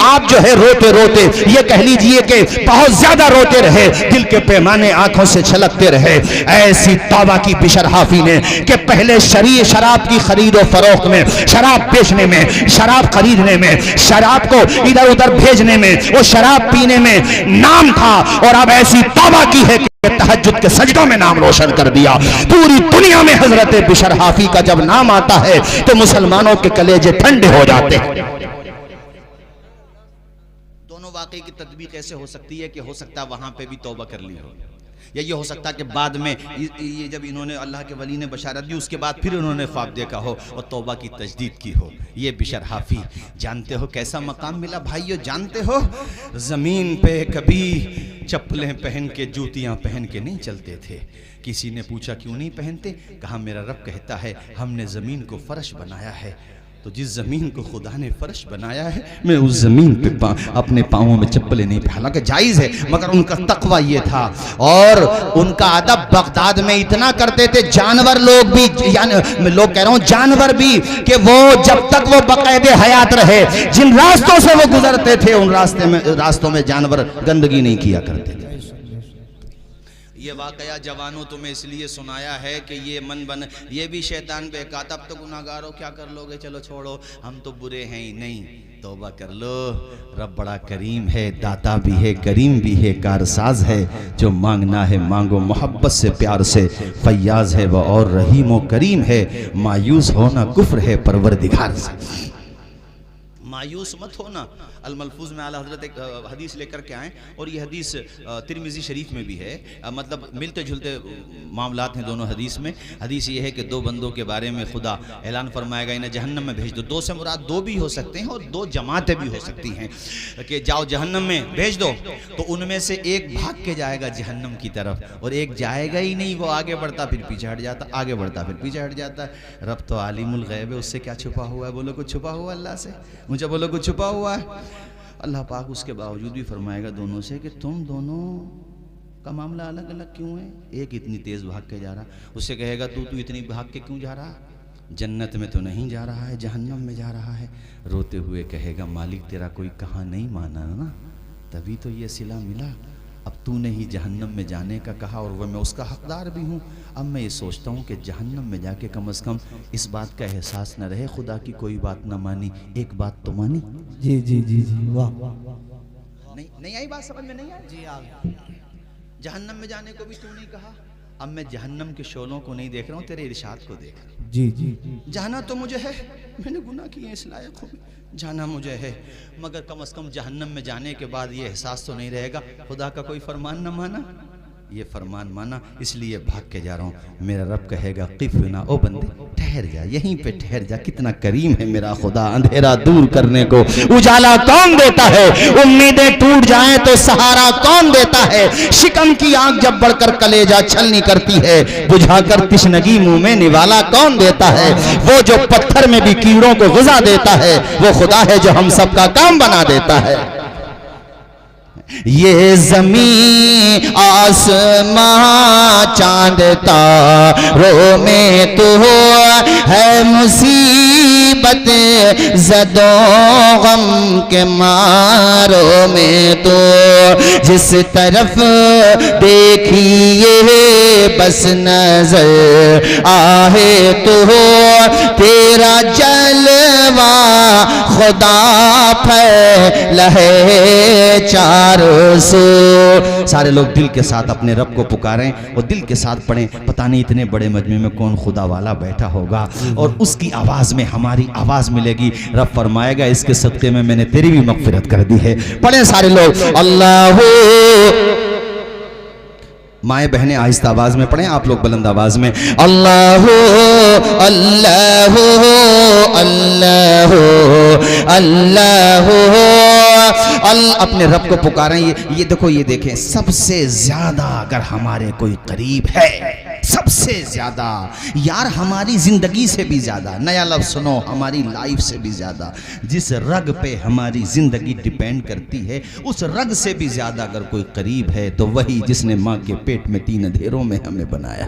आप जो है रोते रोते ये कह लीजिए कि बहुत ज्यादा रोते रहे, दिल के पैमाने आंखों से छलकते रहे। ऐसी तौबा की बिशर हाफी ने कि पहले शराब की खरीदो फरोख्त में, शराब बेचने में, शराब खरीदने में, शराब को इधर उधर भेजने में, वो शराब पीने में नाम था, और अब ऐसी तौबा की है कि तहज्जुद के सजदों में नाम रोशन कर दिया। पूरी दुनिया में हजरत बिशर हाफी का जब नाम आता है तो मुसलमानों के कलेजे ठंडे हो जाते हैं। दोनों वाकई की तदबीक ऐसे हो सकती है कि हो सकता है वहां पे भी तौबा कर ली हो, या ये हो सकता है कि बाद में ये जब इन्होंने अल्लाह के वली ने बशारत दी उसके बाद फिर उन्होंने ख्वाब देखा हो और तौबा की तजदीद की हो। ये बिशर हाफी जानते हो कैसा मकाम मिला भाइयों? जानते हो ज़मीन पे कभी चप्पलें पहन के, जूतियाँ पहन के नहीं चलते थे। किसी ने पूछा क्यों नहीं पहनते? कहा मेरा रब कहता है हमने ज़मीन को फर्श बनाया है, तो जिस ज़मीन को खुदा ने फर्श बनाया है मैं उस ज़मीन पे अपने पाँवों में चप्पलें नहीं पहना। हालांकि जायज़ है, मगर उनका तकवा ये था और उनका अदब बगदाद में इतना करते थे, जानवर लोग भी, यानी मैं लोग कह रहा हूँ जानवर भी, कि वो जब तक वो बाकायदे हयात रहे, जिन रास्तों से वो गुजरते थे उन रास्तों में जानवर गंदगी नहीं किया करते थे। ये वाकया जवानों तुम्हें इसलिए सुनाया है कि ये मन बन, ये भी शैतान बेका, तब तो गुनाहगार हो, क्या कर लोगे, चलो छोड़ो, हम तो बुरे हैं ही नहीं, तौबा कर लो। रब बड़ा करीम है, दाता भी है, करीम भी है, कारसाज है, जो मांगना है मांगो मोहब्बत से प्यार से, फैयाज है वह और रहीम व करीम है, मायूस होना कुफ्र है परवरदिगार से। मायूस मत होना। अल-मलफूज में आला हजरत एक हदीस लेकर के आए और ये हदीस तिरमिज़ी शरीफ में भी है, मतलब मिलते जुलते मामलात हैं दोनों हदीस में। हदीस ये है कि दो बंदों के बारे में खुदा ऐलान फरमाएगा इन्हें जहन्नम में भेज दो। दो से मुराद दो भी हो सकते हैं और दो जमातें भी हो सकती हैं कि जाओ जहन्नम में भेज दो, तो उनमें से एक भाग के जाएगा जहन्नम की तरफ और एक जाएगा ही नहीं, वो आगे बढ़ता फिर पीछे हट जाता, आगे बढ़ता फिर पीछे हट जाता। रब तो आलिमुल गैब है, उससे क्या छुपा हुआ है? बोलो कुछ छुपा हुआ अल्लाह से? मुझे बोलो कुछ छुपा हुआ है? अल्लाह पाक उसके बावजूद भी फरमाएगा दोनों से कि तुम दोनों का मामला अलग अलग क्यों है? एक इतनी तेज़ भाग के जा रहा, उससे कहेगा तू इतनी भाग के क्यों जा रहा? जन्नत में तो नहीं जा रहा है, जहन्नम में जा रहा है। रोते हुए कहेगा मालिक तेरा कोई कहा नहीं माना ना, तभी तो ये सिला मिला। अब तूने ही जहन्नम में जाने का कहा और वह मैं उसका हकदार भी हूँ। अब मैं ये सोचता हूँ कि जहन्नम में जाके कम से कम इस बात का एहसास न रहे खुदा की कोई बात न मानी, एक बात तो मानी। जी जी जी जी, वाह। नहीं आई बात समझ में? नहीं आई जी। आप जहन्नम में जाने को भी तू नहीं कहा, अब मैं जहन्नम के शोलों को नहीं देख रहा हूँ, तेरे इरशाद को देख रहा हूँ। जी जी, जाना तो मुझे है, मैंने गुनाह किए इस लायक हूँ, जाना मुझे है, मगर कम से कम जहन्नम में जाने के बाद ये एहसास तो नहीं रहेगा खुदा का कोई फरमान न माना। ये फरमान माना इसलिए भाग के जा रहा हूँ। मेरा रब कहेगा क़िफ़ना, ओ बंदे ठहर जा, यहीं पे ठहर जा, कितना करीम है मेरा खुदा। अंधेरा दूर करने को उजाला कौन देता है? उम्मीदें टूट जाएं तो सहारा कौन देता है? शिकम की आग जब बढ़कर कलेजा छलनी करती है, बुझाकर तिश्नगी मुंह में निवाला कौन देता है? वो जो पत्थर में भी कीड़ों को ग़िज़ा देता है, वो खुदा है जो हम सब का काम बना देता है। ये ज़मीं आसमां चांद तारों में तो है मुसीबत ज़दों गम के मारों में तो, जिस तरफ देखिए बस नजर आहे तो तेरा जलवा खुदा फैलहे चारों सो। सारे लोग दिल के साथ अपने रब को पुकारें और दिल के साथ पढ़ें। पता नहीं इतने बड़े मजमे में कौन खुदा वाला बैठा होगा और उसकी आवाज़ में हमारी आवाज़ मिलेगी। रब फरमाएगा इसके सदक़े में मैंने तेरी भी मग़फ़िरत कर दी है। पढ़ें सारे लोग अल्लाह। माएँ बहनें आहिस्ता आवाज़ में पढ़ें, आप लोग बुलंद आवाज़ में अल्लाह अल्लाह अल्लाह अल्लाह। अपने रब को पुकारें। ये देखो, ये देखें, सबसे ज्यादा अगर हमारे कोई करीब है, सबसे ज्यादा यार, हमारी जिंदगी से भी ज्यादा, नया लफ्ज़ सुनो, हमारी लाइफ से भी ज्यादा, जिस रग पे हमारी जिंदगी डिपेंड करती है, उस रग से भी ज्यादा अगर कोई करीब है तो वही जिसने माँ के पेट में 3 अंधेरों में हमें बनाया,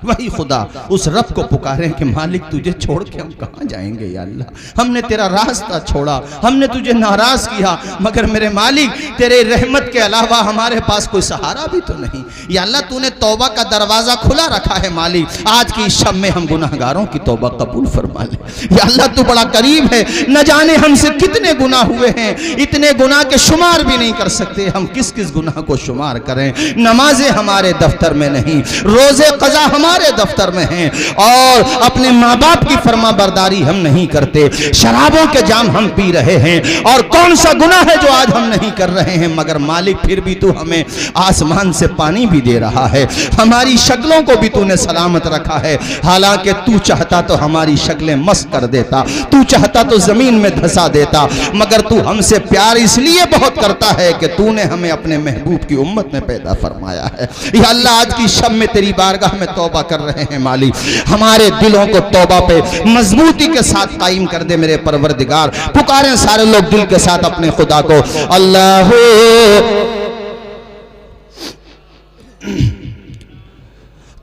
वही खुदा। उस रब को पुकारें कि मालिक तुझे छोड़ के हम कहाँ जाएंगे या अल्लाह। हमने तेरा रास्ता छोड़ा, हमने तुझे नाराज किया, मगर मेरे मालिक तेरे रहमत के अलावा हमारे पास कोई सहारा भी तो नहीं। या अल्लाह तूने तौबा का दरवाज़ा खुला रखा है मालिक, आज की शब में हम गुनाहगारों की तौबा कबूल फरमा ले। या अल्लाह तू बड़ा करीब है, न जाने हमसे कितने गुनाह हुए हैं, इतने गुनाह के शुमार भी नहीं कर सकते। हम किस किस गुनाह को शुमार करें। नमाजें हमारे दफ्तर में नहीं, रोज़े क़ज़ा हमारे दफ्तर में हैं, और अपने माँ बाप की फर्मा बरदारी हम नहीं करते। शराबों के जाम हम पी रहे हैं, और कौन सा गुनाह है जो आज हम नहीं कर रहे हैं, मगर मालिक फिर भी तू हमें आसमान से पानी भी दे रहा है, हमारी शक्लों को भी तूने सलामत रखा है। हालांकि तू चाहता तो हमारी शक्लें मस्त कर देता, तू चाहता तो जमीन में धंसा देता, मगर तू हमसे प्यार इसलिए बहुत करता है कि तूने हमें अपने महबूब की उम्मत में पैदा फरमाया है। या अल्लाह आज की शब में तेरी बारगाह में तौबा कर रहे हैं मालिक, हमारे दिलों को तौबा पे मजबूती के साथ कायम कर दे मेरे परवरदिगार। पुकारें सारे लोग दिल के साथ अपने खुदा को अल्लाह।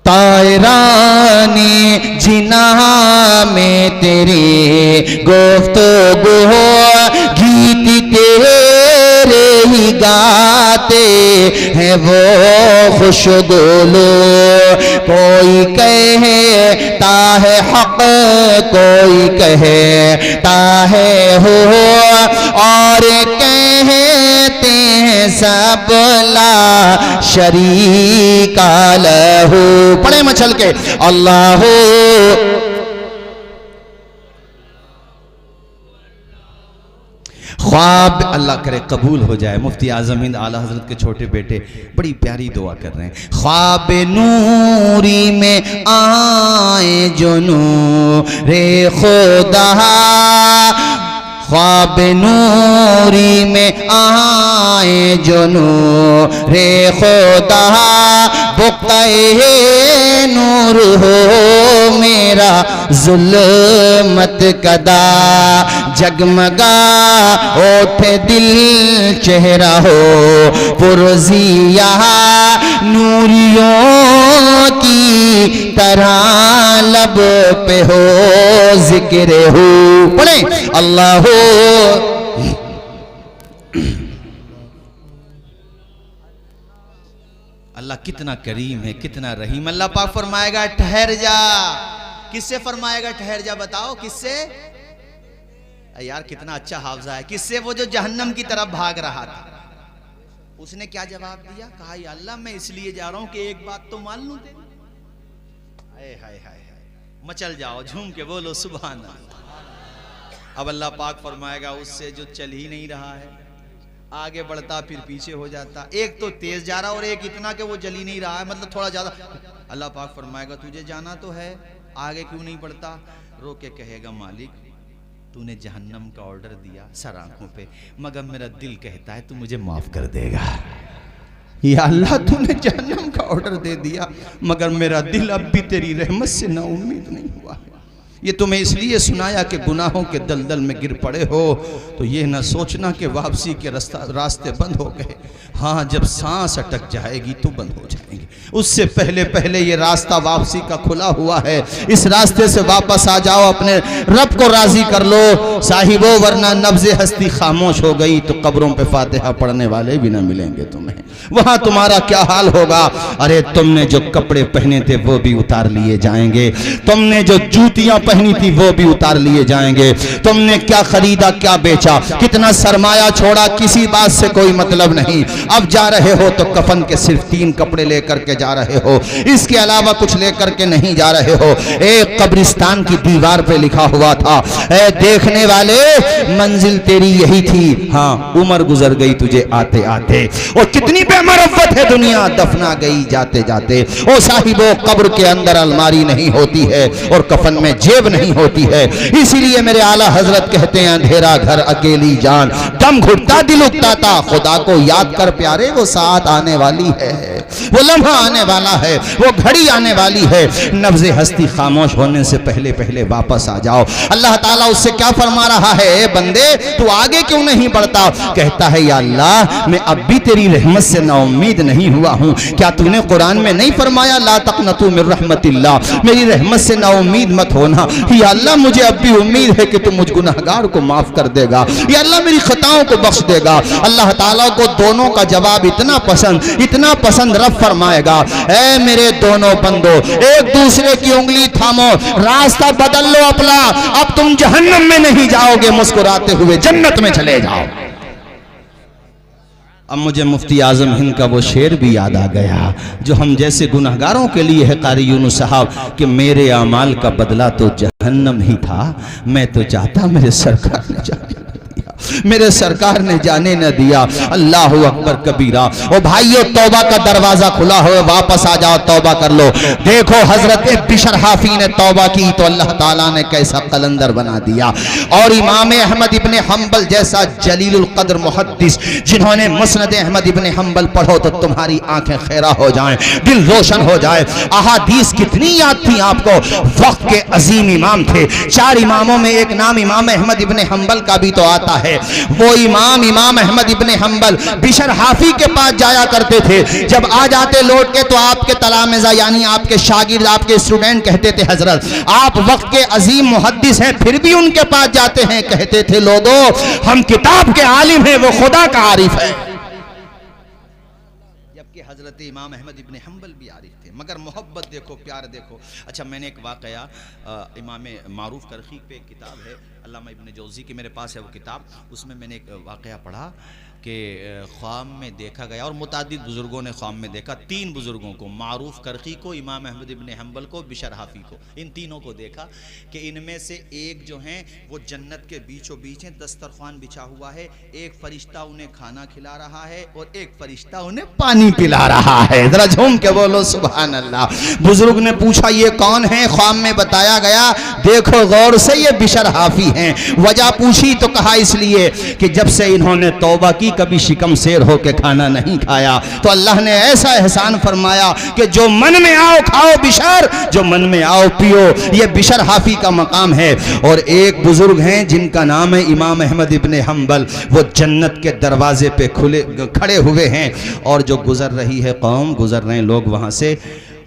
तायरानी जिना में तेरी गुफ्तगू गीत तेरे ही गाते हैं वो खुशगुलो। कोई कहता है हक, कोई कहता है हो, और कहते हैं सब ला शरीका लहू। पढ़े मचल के अल्लाह। ख्वाब अल्लाह करे कबूल हो जाए। मुफ्ती आज़म हिंद आला हज़रत के छोटे बेटे बड़ी प्यारी दुआ कर रहे हैं। ख्वाब नूरी में आए जो नूरे खुदा, ख्वाब नूरी में आए जो नूरे खुदा, बुक़्ता-ए नूर हो मेरा ज़ुल्मत कदा। जगमगा ओठे दिल चेहरा हो पुरज़िया, नूरियों की तरह लब पे हो ज़िक्र हो। पढ़े अल्लाह हो। अल्लाह कितना करीम है, कितना रहीम। अल्लाह पाक फरमाएगा ठहर जा। किससे फरमाएगा ठहर जा? बताओ किससे? यार कितना अच्छा हाफजा है। किससे? वो जो जहन्नम की तरफ भाग रहा था। उसने क्या जवाब दिया? कहा या अल्लाह मैं इसलिए जा रहा हूं कि एक बात तो मान लूं तेरी। हाय हाय हाय, मचल जाओ, झूम के बोलो सुभान अल्लाह। अब अल्लाह पाक फरमाएगा उससे जो चल ही नहीं रहा है, आगे बढ़ता फिर पीछे हो जाता। एक तो तेज जा रहा और एक इतना कि वो जल ही नहीं रहा है, मतलब थोड़ा ज्यादा। अल्लाह पाक फरमाएगा तुझे जाना तो है, आगे क्यों नहीं बढ़ता? रो के कहेगा मालिक तूने जहन्नम का ऑर्डर दिया सर आंखों पे, मगर मेरा दिल कहता है तू मुझे माफ कर देगा। या अल्लाह तूने जहन्नम का ऑर्डर दे दिया, मगर मेरा दिल अब भी तेरी रहमत से ना उम्मीद नहीं हुआ। ये तुम्हें इसलिए सुनाया कि गुनाहों के दलदल में गिर पड़े हो तो ये ना सोचना कि वापसी के रास्ते बंद हो गए। हाँ, जब सांस अटक जाएगी तो बंद हो जाएंगे। उससे पहले पहले ये रास्ता वापसी का खुला हुआ है। इस रास्ते से वापस आ जाओ, अपने रब को राजी कर लो साहिबो, वरना नब्ज़े हस्ती खामोश हो गई तो कब्रों पे फातिहा पढ़ने वाले भी ना मिलेंगे तुम्हें। वहां तुम्हारा क्या हाल होगा? अरे तुमने जो कपड़े पहने थे वो भी उतार लिए जाएंगे, तुमने जो जूतियां पहनी थी वो भी उतार लिए जाएंगे। तुमने क्या खरीदा, क्या बेचा, कितना सरमाया छोड़ा, किसी बात से कोई मतलब नहीं। अब जा रहे हो तो कफन के सिर्फ 3 कपड़े लेकर के जा रहे हो, इसके अलावा कुछ लेकर के नहीं जा रहे हो। एक कब्रिस्तान की दीवार पे लिखा हुआ था, ए देखने वाले मंजिल तेरी यही थी, हाँ उम्र गुजर गई तुझे आते आते। और कितनी बेमरफ़त है दुनिया, दफना गई जाते जाते। ओ साहिबो, कब्र के अंदर अलमारी नहीं होती है और कफन में जेब नहीं होती है। इसीलिए मेरे आला हजरत कहते हैं, अंधेरा घर अकेली जान, दम घुटता दिल उकताता, खुदा को याद कर प्यारे, वो साथ आने वाली है, वो लम्हा आने वाला है, वो घड़ी आने वाली है। नब्ज़े हस्ती खामोश होने से पहले पहले वापस आ जाओ। अल्लाह ताला उससे क्या फरमा रहा है, ए बंदे तू आगे क्यों नहीं बढ़ता? कहता है, या अल्लाह मैं अब भी तेरी रहमत से नाउम्मीद नहीं हुआ हूँ। क्या तूने कुरान में नहीं फरमाया, ला तक़नतू मिन रहमतिल्लाह, मेरी रहमत से नाउम्मीद मत होना। या अल्लाह मुझे अब भी उम्मीद है कि तू मुझ गुनहगार को माफ कर देगा, या अल्लाह मेरी खताओं को बख्श देगा। अल्लाह ताला को दोनों का जवाब इतना पसंद रब फरमाएगा, ऐ मेरे दोनों बंदो, एक दूसरे की उंगली थामो, रास्ता बदल लो अपना, अब तुम जहन्नम में नहीं जाओगे, मुस्कुराते हुए जन्नत में चले जाओ। अब मुझे मुफ्ती आजम हिंद का वो शेर भी याद आ गया जो हम जैसे गुनहगारों के लिए है, कारी यूनुस साहब, कि मेरे अमाल का बदला तो जहन्नम ही था, मैं तो चाहता मेरे सरकार ने जाने न दिया, मेरे सरकार ने जाने न दिया। अल्लाह अकबर कबीरा। ओ भाइयों, तौबा का दरवाजा खुला हो, वापस आ जाओ, तौबा कर लो। देखो हजरत बिशर हाफी ने तौबा की तो अल्लाह ताला ने कैसा कलंदर बना दिया। और इमाम अहमद इब्ने हम्बल जैसा जलीलुल कद्र मुहद्दिस, जिन्होंने मुस्नद अहमद इब्ने हम्बल पढ़ो तो तुम्हारी आंखें खैरा हो जाएं, दिल रोशन हो जाए। अहादीस कितनी याद थी आपको, वक्त के अजीम इमाम थे। 4 इमामों में एक नाम इमाम अहमद इब्ने हम्बल का भी तो आता है। वो इमाम अहमद इब्ने हम्बल बिशर हाफी के पास जाया करते थे। जब आ जाते लौट के तो आपके तलामिज़ा यानी आपके शागिर्द, आपके स्टूडेंट कहते थे, हजरत आप वक्त के अजीम मुहद्दिस हैं, फिर भी उनके पास जाते हैं। कहते थे, लोगों हम किताब के आलिम हैं, वो खुदा का आरिफ है। जबकि हजरत इमाम अहमद इब्ने हम्बल भी आरिफ थे, मगर मोहब्बत देखो, प्यार देखो। अच्छा, मैंने एक वाकया इमाम मारूफ करखी पे एक किताब है, अल्लामा इब्ने जौज़ी की मेरे पास है वो किताब, उसमें मैंने एक वाकया पढ़ा कि ख्वाब में देखा गया, और मुतादिद बुज़ुर्गों ने ख्वाब में देखा, 3 बुज़ुर्गों को, मारूफ करखी को, इमाम अहमद इब्ने हम्बल को, बिशर हाफी को, इन तीनों को देखा कि इनमें से एक जो हैं वो जन्नत के बीचों बीच हैं, दस्तरखान बिछा हुआ है, एक फरिश्ता उन्हें खाना खिला रहा है और एक फरिश्ता उन्हें पानी पिला रहा है। जरा झूम के बोलो सुभान अल्लाह। बुजुर्ग ने पूछा, ये कौन है? ख्वाब में बताया गया, देखो गौर से, ये बिशर हाफी हैं। वजह पूछी तो कहा, इसलिए कि जब से इन्होंने तौबा की कभी शिकम शेर होके खाना नहीं खाया, तो अल्लाह ने ऐसा एहसान फरमाया कि जो मन में आओ खाओ बिशर, जो मन में आओ पियो। ये बिशर हाफी का मकाम है। और एक बुजुर्ग हैं जिनका नाम है इमाम अहमद इब्ने हम्बल, वो जन्नत के दरवाजे पे खड़े हुए हैं, और जो गुजर रही है कौम, गुजर रहे लोग वहां से,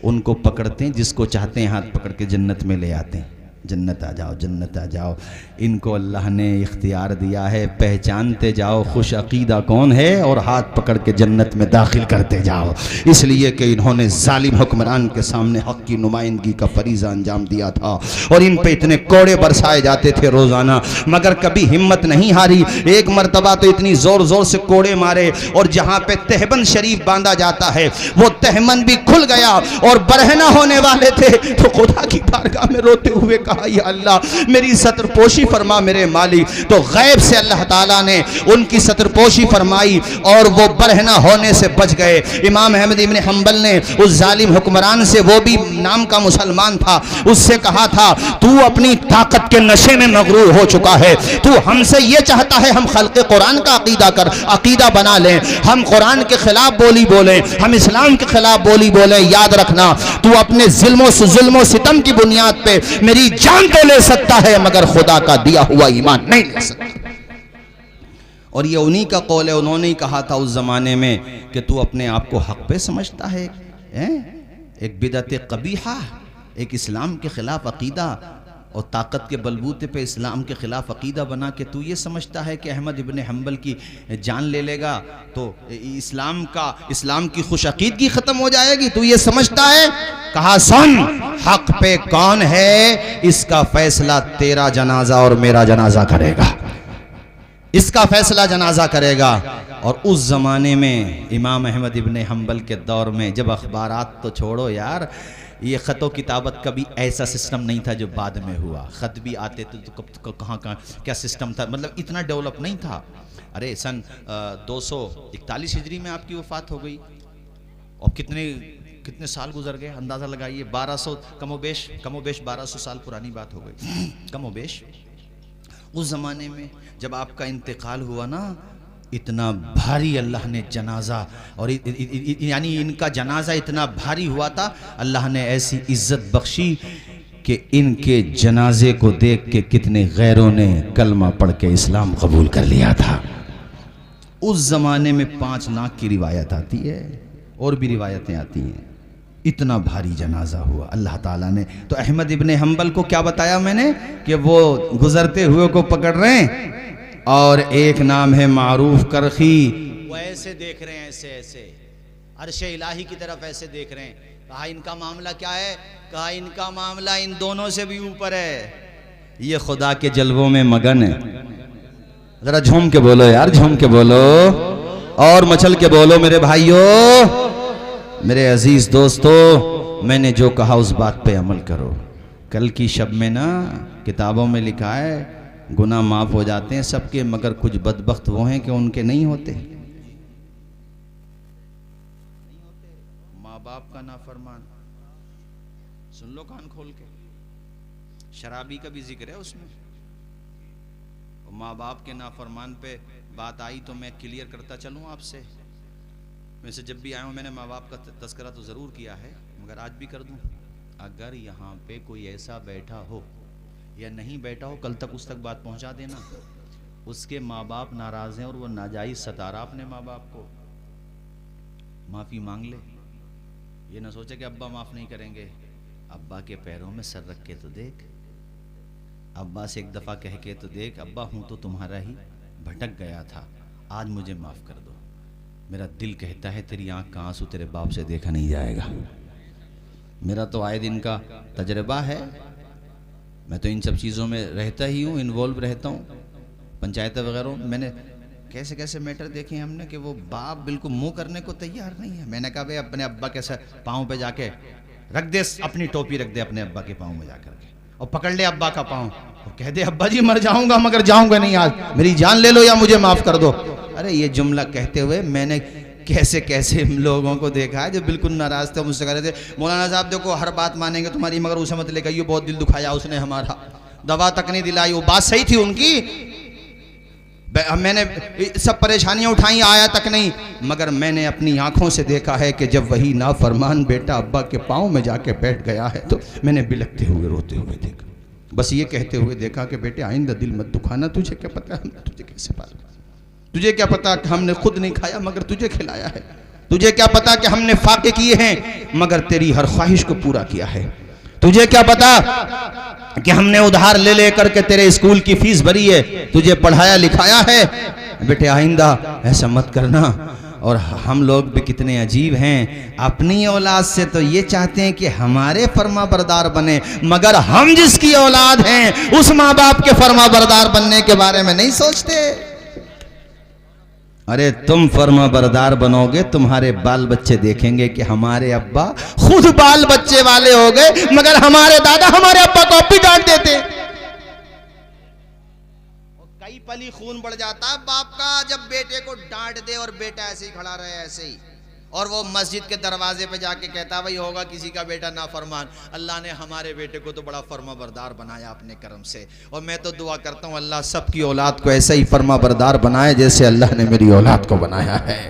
उनको पकड़ते हैं, जिसको चाहते हैं हाथ पकड़ के जन्नत में ले आते हैं। जन्नत आ जाओ, जन्नत आ जाओ। इनको अल्लाह ने इख्तियार दिया है, पहचानते जाओ खुश अकीदा कौन है और हाथ पकड़ के जन्नत में दाखिल करते जाओ। इसलिए कि इन्होंने जालिम हुक्मरान के सामने हक़ की नुमाइंदगी का फरीज़ा अंजाम दिया था, और इन पे इतने कोड़े बरसाए जाते थे रोज़ाना, मगर कभी हिम्मत नहीं हारी। एक मरतबा तो इतनी ज़ोर ज़ोर से कोड़े मारे, और जहाँ पे तहबंद शरीफ बांधा जाता है वो तहबंद भी खुल गया और बरहना होने वाले थे। तो खुदा की बारगाह में रोते हुए कहा, या अल्लाह मेरी सतरपोशी फरमा मेरे मालिक। तो गैब से अल्लाह ताला ने उनकी सतरपोशी फरमाई और वो बरहना होने से बच गए। इमाम अहमद इब्ने हम्बल ने उस जालिम हुक्मरान से, वो भी नाम का मुसलमान था, उससे कहा था, तू अपनी ताकत के नशे में मगरूर हो चुका है, तू हमसे ये चाहता है हम खल्क़े कुरान का अकीदा बना लें, हम कुरान के खिलाफ बोली बोले, हम इस्लाम के खिलाफ बोली बोले। याद रखना, तू अपने जुल्म सितम की बुनियाद पे मेरी जान तो ले सकता है, मगर खुदा का दिया हुआ ईमान नहीं ले सकता। और ये उन्हीं का कौल है, उन्होंने ही कहा था उस जमाने में कि तू अपने आप को हक पे समझता है? एक बिदअत कबीहा, एक इस्लाम के खिलाफ अकीदा, और ताकत के बलबूते पे इस्लाम के ख़िलाफ़ अकीदा बना के तू ये समझता है कि अहमद इब्न हम्बल की जान ले लेगा तो इस्लाम की खुश अकीदगी ख़त्म हो जाएगी, तू ये समझता है? कहा सुन, हक पे कौन है इसका फैसला तेरा जनाजा और मेरा जनाजा करेगा, इसका फैसला जनाजा करेगा। और उस ज़माने में इमाम अहमद इब्न हम्बल के दौर में, जब अखबारात तो छोड़ो यार, ये ख़त किताबत का भी ऐसा सिस्टम नहीं था जो बाद में हुआ। ख़त भी आते थे तो कब कहाँ क्या सिस्टम था, मतलब इतना डेवलप नहीं था। अरे सन 241 हिजरी में आपकी वफ़ात हो गई और कितने साल गुजर गए, अंदाज़ा लगाइए। 1200 कमोबेश 1200 साल पुरानी बात हो गई कमोबेश। उस ज़माने में जब आपका इंतकाल हुआ ना, इतना भारी अल्लाह ने जनाजा, और यानी इनका जनाजा इतना भारी हुआ था, अल्लाह ने ऐसी इज्जत बख्शी कि इनके जनाजे को देख के कितने गैरों ने कलमा पढ़ के इस्लाम कबूल कर लिया था। उस ज़माने में 5 लाख की रिवायत आती है और भी रिवायतें आती हैं, इतना भारी जनाजा हुआ अल्लाह ताला ने। तो अहमद इब्न हम्बल को क्या बताया मैंने कि वो गुजरते हुए को पकड़ रहे हैं, और एक नाम है मारूफ करखी, वो ऐसे देख रहे हैं, ऐसे अर्शे इलाही की तरफ ऐसे देख रहे हैं। कहा इनका मामला क्या है? कहा इनका मामला इन दोनों से भी ऊपर है, ये खुदा के जलवों में मगन है। जरा झूम के बोलो यार, झूम के बोलो और मचल के बोलो मेरे भाइयों, मेरे अजीज दोस्तों। मैंने जो कहा उस बात पे अमल करो। कल की शब में ना किताबों में लिखा है गुनाह माफ़ हो जाते हैं सबके, मगर कुछ बदबख्त वो हैं कि उनके नहीं होते। माँ बाप का नाफरमान, सुन लो कान खोल के, शराबी का भी जिक्र है उसमें। माँ बाप के नाफरमान पे बात आई तो मैं क्लियर करता चलूँ आपसे। वैसे जब भी आया हूँ मैंने माँ बाप का तस्करा तो ज़रूर किया है, मगर आज भी कर दूँ। अगर यहाँ पे कोई ऐसा बैठा हो या नहीं बैठा हो, कल तक उस तक बात पहुंचा देना। उसके माँ बाप नाराज़ हैं और वो नाजायज़ सता रहा अपने माँ बाप को, माफ़ी मांग ले। ये ना सोचे कि अब्बा माफ़ नहीं करेंगे, अब्बा के पैरों में सर रख के तो देख, अब्बा से एक दफ़ा कह के तो देख, अब्बा हूँ तो तुम्हारा ही, भटक गया था, आज मुझे माफ़ कर दो। मेरा दिल कहता है तेरी आँख का आंसू तेरे बाप से देखा नहीं जाएगा। मेरा तो आए दिन का तजर्बा है, मैं तो इन सब चीज़ों में रहता ही हूँ, इन्वॉल्व रहता हूँ, पंचायत वगैरह। मैंने कैसे कैसे मैटर देखे हैं हमने कि वो बाप बिल्कुल मुंह करने को तैयार नहीं है। मैंने कहा भाई अपने अब्बा के पाँव पे जाके रख दे, अपनी टोपी रख दे अपने अब्बा के पाँव में जाकर के, और पकड़ ले अब्बा का पाँव और कह दे अब्बा जी मर जाऊँगा मगर जाऊँगा नहीं, आज मेरी जान ले लो या मुझे माफ़ कर दो। अरे ये जुमला कहते हुए मैंने कैसे कैसे लोगों को देखा है जो बिल्कुल नाराज़ थे, मुझसे कह रहे थे मौलाना साहब देखो हर बात मानेंगे तुम्हारी, मगर उसे मत लेकर, ये बहुत दिल दुखाया उसने हमारा, दवा तक नहीं दिलाई। वो बात सही थी उनकी, मैंने सब परेशानियां उठाई, आया तक नहीं, मगर मैंने अपनी आंखों से देखा है कि जब वही नाफरमान बेटा अब्बा के पाँव में जाके बैठ गया है तो मैंने बिलखते हुए रोते हुए देखा, बस ये कहते हुए देखा कि बेटे आइंदा दिल मत दुखाना, तुझे क्या पता हमने तुझे कैसे पाला, तुझे क्या पता कि हमने खुद नहीं खाया मगर तुझे खिलाया है, तुझे क्या पता कि हमने फाके किए हैं मगर तेरी हर ख्वाहिश को पूरा किया है, तुझे क्या पता कि हमने उधार ले ले करके तेरे स्कूल की फीस भरी है, तुझे पढ़ाया लिखाया है। बेटे आइंदा ऐसा मत करना। और हम लोग भी कितने अजीब हैं, अपनी औलाद से तो ये चाहते हैं कि हमारे फर्मा बरदार बने, मगर हम जिसकी औलाद हैं उस माँ बाप के फर्मा बरदार बनने के बारे में नहीं सोचते। अरे तुम फर्मा बरदार बनोगे, तुम्हारे बाल बच्चे देखेंगे कि हमारे अब्बा खुद बाल बच्चे वाले हो गए, मगर हमारे दादा हमारे अब्बा को अब भी डांट देते। कई पली खून बढ़ जाता है बाप का जब बेटे को डांट दे और बेटा ऐसे ही खड़ा रहे ऐसे ही, और वो मस्जिद के दरवाजे पे जाके कहता भाई होगा किसी का बेटा नाफरमान, अल्लाह ने हमारे बेटे को तो बड़ा फर्मा बरदार बनाया अपने करम से। और मैं तो दुआ करता हूँ अल्लाह सबकी औलाद को ऐसा ही फर्मा बरदार बनाए जैसे अल्लाह ने मेरी औलाद को बनाया है।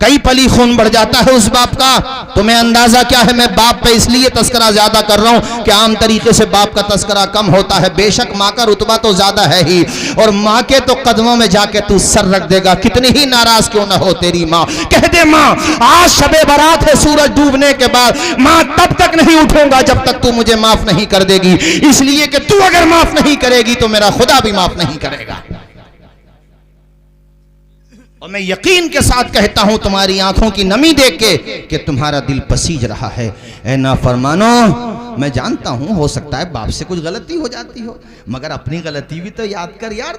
कई पली खून बढ़ जाता है उस बाप का। तुम्हें अंदाजा क्या है, मैं बाप पे इसलिए तस्करा ज्यादा कर रहा हूं कि आम तरीके से बाप का तस्करा कम होता है। बेशक माँ का रुतबा तो ज्यादा है ही, और माँ के तो कदमों में जाके तू सर रख देगा, कितनी ही नाराज क्यों ना हो तेरी माँ। कह दे माँ आज शबे बारात है, सूरज डूबने के बाद माँ तब तक नहीं उठूंगा जब तक तू मुझे माफ नहीं कर देगी, इसलिए कि तू अगर माफ नहीं करेगी तो मेरा खुदा भी माफ नहीं करेगा। और मैं यकीन के साथ कहता हूं तुम्हारी आंखों की नमी देख के कि तुम्हारा दिल पसीज रहा है। ऐ नाफरमानो, मैं जानता हूं हो सकता है बाप से कुछ गलती हो जाती हो, मगर अपनी गलती भी तो याद कर यार।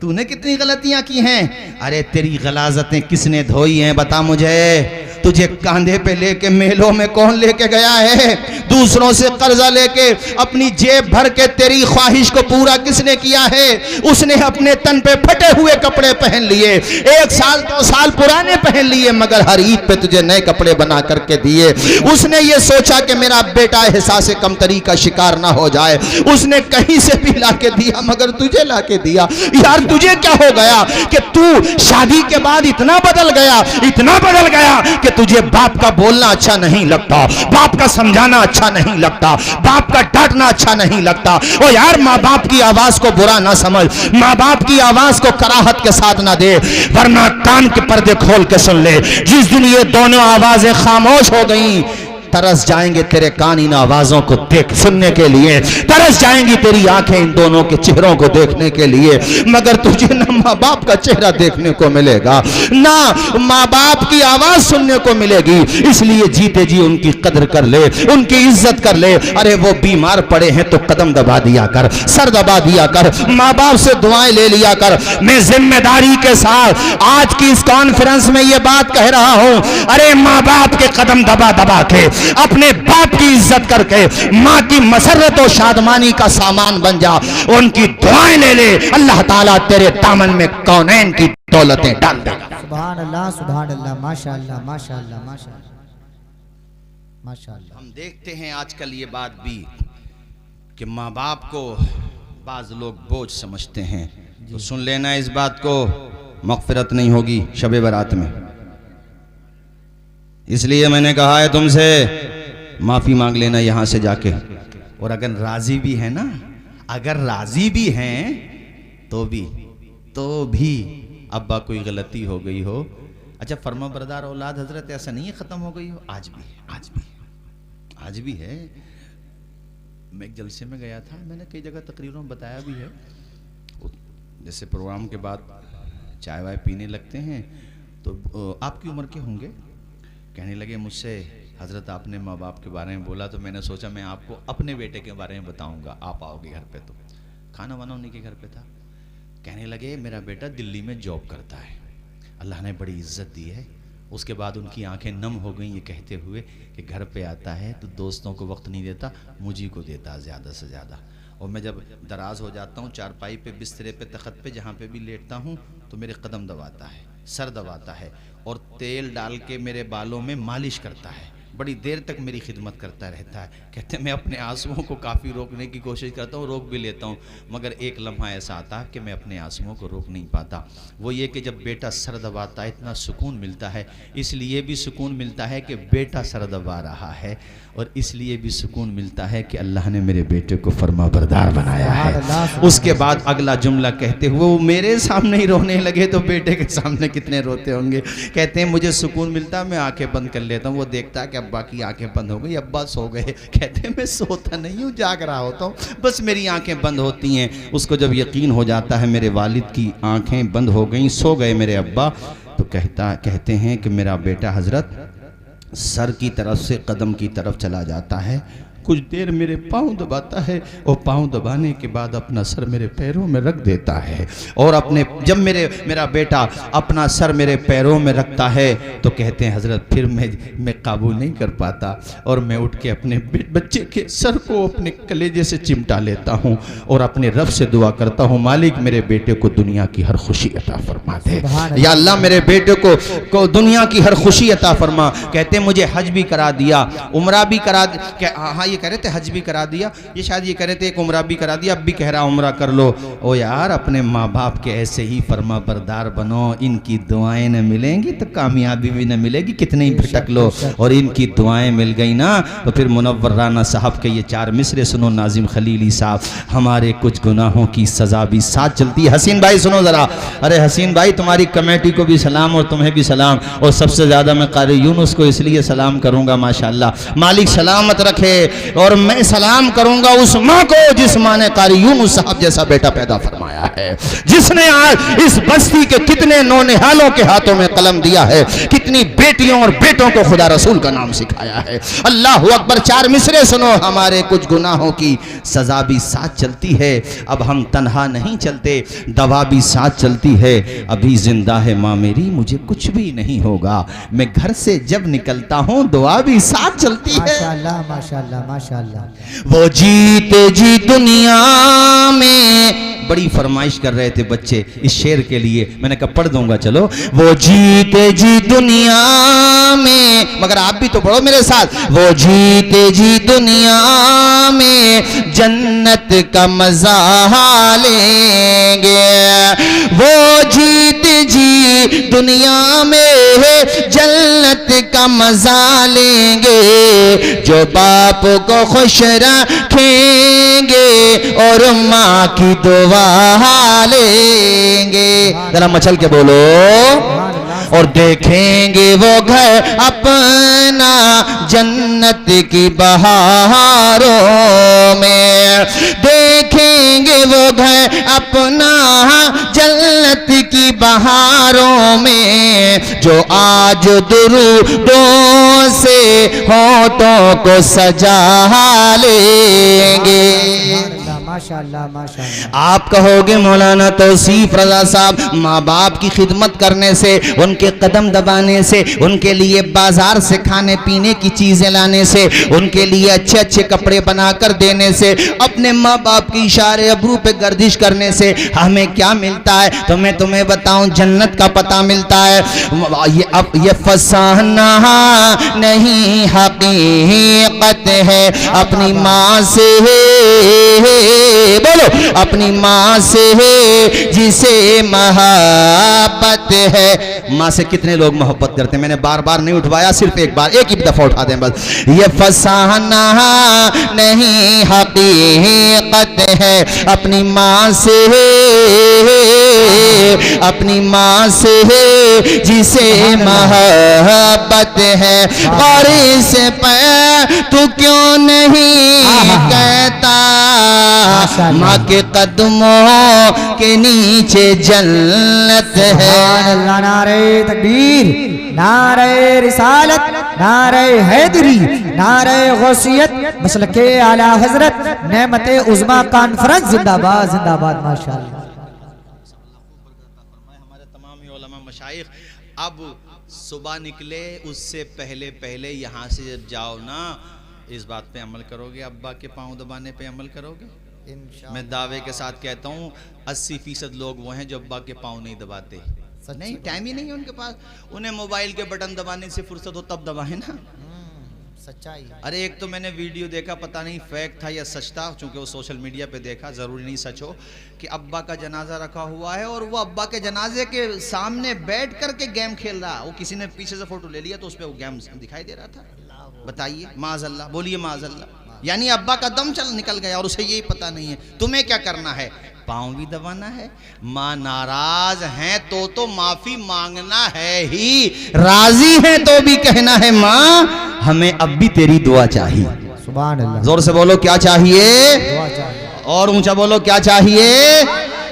तूने कितनी गलतियां की हैं। अरे तेरी गलाजतें किसने धोई हैं बता मुझे। तुझे कांधे पे लेके मेलों में कौन लेके गया है, दूसरों से कर्जा लेके अपनी जेब भर के तेरी ख्वाहिश को पूरा किसने किया है। उसने अपने तन पे फटे हुए कपड़े पहन लिए, 1 साल 2 साल पुराने पहन लिए, मगर हर ईद पे तुझे नए कपड़े बना करके दिए। उसने ये सोचा कि मेरा बेटा एहसास कमतरी का शिकार ना हो जाए, उसने कहीं से भी लाके दिया मगर तुझे लाके दिया। यार तुझे क्या हो गया कि तू शादी के बाद इतना बदल गया कि तुझे बाप का बोलना अच्छा नहीं लगता, बाप का समझाना अच्छा नहीं लगता, बाप का डांटना अच्छा नहीं लगता। ओ यार माँ बाप की आवाज को बुरा ना समझ, माँ बाप की आवाज को कराहत के साथ ना दे, वरना कान के पर्दे खोल के सुन ले। जिस दिन ये दोनों आवाजें खामोश हो गई, तरस जाएंगे तेरे कान इन आवाजों को देख सुनने के लिए, तरस जाएंगी तेरी आंखें इन दोनों के चेहरों को देखने के लिए, मगर तुझे ना माँ बाप का चेहरा देखने को मिलेगा, ना माँ बाप की आवाज सुनने को मिलेगी। इसलिए जीते जी उनकी कदर कर ले, उनकी इज्जत कर ले। अरे वो बीमार पड़े हैं तो कदम दबा दिया कर, सर दबा दिया कर, माँ बाप से दुआएं ले लिया कर। मैं जिम्मेदारी के साथ आज की इस कॉन्फ्रेंस में ये बात कह रहा हूं, अरे माँ बाप के कदम दबा दबा के, अपने बाप की इज्जत करके माँ की मसरत और शादमानी का सामान बन जा, उनकी दुआएं ले ले, अल्लाह ताला तेरे दामन में कौनैन की दौलतें डाल देगा। सुभान अल्लाह, सुभान अल्लाह, माशाअल्लाह, माशाअल्लाह, माशाअल्लाह, माशाअल्लाह। हम देखते हैं आजकल ये बात भी कि माँ बाप को बाज लोग बोझ समझते हैं, तो सुन लेना इस बात को, मग़फ़िरत नहीं होगी शबे बारात में। इसलिए मैंने कहा है तुमसे माफी मांग लेना यहां से जाके, और अगर राजी भी है ना, अगर राजी भी हैं तो भी अब्बा कोई गलती हो गई हो, अच्छा फर्मा बरदार औलाद हजरत ऐसा नहीं है खत्म हो गई हो, आज भी है। मैं एक जलसे में गया था, मैंने कई जगह तकरीरों में बताया भी है, जैसे प्रोग्राम के बाद चाय वाय पीने लगते हैं तो आपकी उम्र के होंगे, कहने लगे मुझसे हजरत आपने माँ बाप के बारे में बोला तो मैंने सोचा मैं आपको अपने बेटे के बारे में बताऊंगा, आप आओगे घर पे। तो खाना वाना उन्हीं के घर पे था। कहने लगे मेरा बेटा दिल्ली में जॉब करता है, अल्लाह ने बड़ी इज्जत दी है। उसके बाद उनकी आंखें नम हो गई ये कहते हुए कि घर पे आता है तो दोस्तों को वक्त नहीं देता, मुझी को देता ज़्यादा से ज़्यादा, और मैं जब दराज हो जाता हूँ चारपाई पे, बिस्तरे पे, तख्त पे, जहाँ पे भी लेटता हूँ तो मेरे कदम दबाता है, सर दबाता है, और तेल डाल के मेरे बालों में मालिश करता है, बड़ी देर तक मेरी खिदमत करता रहता है। कहते मैं अपने आंसुओं को काफ़ी रोकने की कोशिश करता हूँ, रोक भी लेता हूँ, मगर एक लम्हा ऐसा आता है कि मैं अपने आंसुओं को रोक नहीं पाता। वो ये कि जब बेटा सर दबाता है इतना सुकून मिलता है, इसलिए भी सुकून मिलता है कि बेटा सर दबा रहा है, और इसलिए भी सुकून मिलता है कि अल्लाह ने मेरे बेटे को फरमाबरदार बनाया है। उसके बाद अगला जुमला कहते हुए वो मेरे सामने ही रोने लगे तो बेटे के सामने कितने रोते होंगे। कहते हैं मुझे सुकून मिलता, मैं आंखें बंद कर लेता हूँ, वो देखता है कि अब्बा की आंखें बंद हो गई, अब्बा सो गए। कहते हैं मैं सोता नहीं हूँ, जाग रहा होता हूँ, बस मेरी आंखें बंद होती हैं। उसको जब यकीन हो जाता है मेरे वालिद की आंखें बंद हो गई, सो गए मेरे अब्बा, तो कहते हैं कि मेरा बेटा हजरत सर की तरफ से कदम की तरफ चला जाता है, कुछ देर मेरे पाँव दबाता है, और पाँव दबाने के बाद अपना सर मेरे पैरों में रख देता है, और अपने जब मेरा बेटा अपना सर मेरे पैरों में रखता है तो कहते हैं हजरत फिर मैं काबू नहीं कर पाता, और मैं उठ के अपने बच्चे के सर को अपने कलेजे से चिमटा लेता हूँ और अपने रब से दुआ करता हूँ, मालिक मेरे बेटे को दुनिया की हर खुशी अता फरमा दे, या अल्लाह मेरे बेटे को दुनिया की हर खुशी अता फरमा। कहते हैं मुझे हज भी करा दिया, उम्रा भी करा, हाँ ये कह रहे थे हज भी करा दिया, ये शायद ये कह रहे थे एक उम्रा भी करा दिया, अब भी कह रहा उम्रा कर लो। ओ यार अपने माँ बाप के ऐसे ही फर्मा बरदार बनो, इनकी दुआएं न मिलेंगी तो कामयाबी भी न मिलेगी, कितने ही भटक लो, और इनकी दुआएं मिल गई ना तो फिर मुनव्वर राना साहब के ये 4 मिसरे सुनो नाजिम खलीली साहब, हमारे कुछ गुनाहों की सजा भी साथ चलती है। हसीन भाई सुनो जरा, अरे हसीन भाई तुम्हारी कमेटी को भी सलाम और तुम्हें भी सलाम, और सबसे ज्यादा मैं कारी यूनुस को इसलिए सलाम करूंगा, माशाल्लाह मालिक सलामत रखे, और मैं सलाम करूंगा उस माँ को जिस माँ ने कारी यूनुस साहब जैसा बेटा पैदा फरमाया है, जिसने आज इस बस्ती के कितने नौनिहालों के हाथों में कलम दिया है, कितनी बेटियों और बेटों को खुदा रसूल का नाम सिखाया है। अल्लाह अकबर। 4 मिसरे सुनो, हमारे कुछ गुनाहों की सजा भी साथ चलती है, अब हम तन्हा नहीं चलते, दवा भी साथ चलती है, अभी जिंदा है माँ मेरी मुझे कुछ भी नहीं होगा, मैं घर से जब निकलता हूँ दुआ भी साथ चलती है। माशाअल्लाह माशाअल्लाह माशाअल्लाह। वो जीते जी दुनिया में, बड़ी फरमाइश कर रहे थे बच्चे इस शेर के लिए, मैंने कहा पढ़ दूंगा चलो। वो जीते जी दुनिया में, मगर आप भी तो पढ़ो मेरे साथ। वो जीते जी दुनिया में जन्नत का मजा लेंगे, वो जीते जी दुनिया में जन्नत का मजा लेंगे, जो बाप को खुश रखेंगे और माँ की दुआ लेंगे। जरा मचल के बोलो। और देखेंगे वो घर अपना जन्नत की बहारों में, देखेंगे वो घर अपना जन्नत की बहारों में, जो आज दुरूदों से होठों को सजा लेंगे। माशाअल्लाह माशाअल्लाह। आप कहोगे मौलाना तौसीफ रजा साहब, माँ बाप की खिदमत करने से, उनके कदम दबाने से, उनके लिए बाजार से खाने पीने की चीजें लाने से, उनके लिए अच्छे अच्छे कपड़े बनाकर देने से, अपने माँ बाप की इशारे अबरू पे गर्दिश करने से हमें क्या मिलता है? तो मैं तुम्हें बताऊं, जन्नत का पता मिलता है। ये फसाना नहीं हकीकत है, अपनी माँ से बोलो, अपनी माँ से जिसे मोहब्बत है। माँ से कितने लोग मोहब्बत करते हैं? मैंने बार बार नहीं उठवाया, सिर्फ एक बार, एक ही दफा उठा दें बस। ये फसाना नहीं हकीकत है, अपनी माँ से, अपनी माँ से जिसे मोहब्बत है। और इस पर तू क्यों नहीं कहता, माँ के कदमों के नीचे जन्नत है। नारे तकबीर, नारे रिसालत, नारे हैदरी, नारे गौसियत, मसलके आला हजरत, नेमते उज़्मा कॉन्फ्रेंस जिंदाबाद जिंदाबाद। माशाअल्लाह। हमारे तमाम उलमा मशाइख अब सुबह निकले उससे पहले पहले यहाँ से जब जाओ ना, इस बात पे अमल करोगे, अब्बा के पाँव दबाने पे अमल करोगे? मैं दावे के साथ कहता हूँ 80% लोग वो हैं जो अब्बा के पाँव नहीं दबाते। नहीं, टाइम ही नहीं है उनके पास, उन्हें मोबाइल के बटन दबाने से फुर्सत हो तब दबाए ना। सच्चाई। अरे एक तो मैंने वीडियो देखा, पता नहीं फेक था या सच था, चूंकि वो सोशल मीडिया पे देखा, जरूरी नहीं सच हो, कि अब्बा का जनाजा रखा हुआ है और वो अब्बा के जनाजे के सामने बैठ करके गेम खेल रहा। वो किसी ने पीछे से फोटो ले लिया तो उस पर वो गेम दिखाई दे रहा था। बताइए, माज़अल्लाह, बोलिए माज़अल्लाह। यानी अब्बा का दम चल निकल गया और उसे यही पता नहीं है। तुम्हें क्या करना है? पाँव भी दबाना है। माँ नाराज हैं तो माफी मांगना है ही, राजी है तो भी कहना है माँ हमें अब भी तेरी दुआ चाहिए। सुभान अल्लाह। जोर से बोलो क्या चाहिए, दुआ चाहिए। और ऊंचा बोलो क्या चाहिए,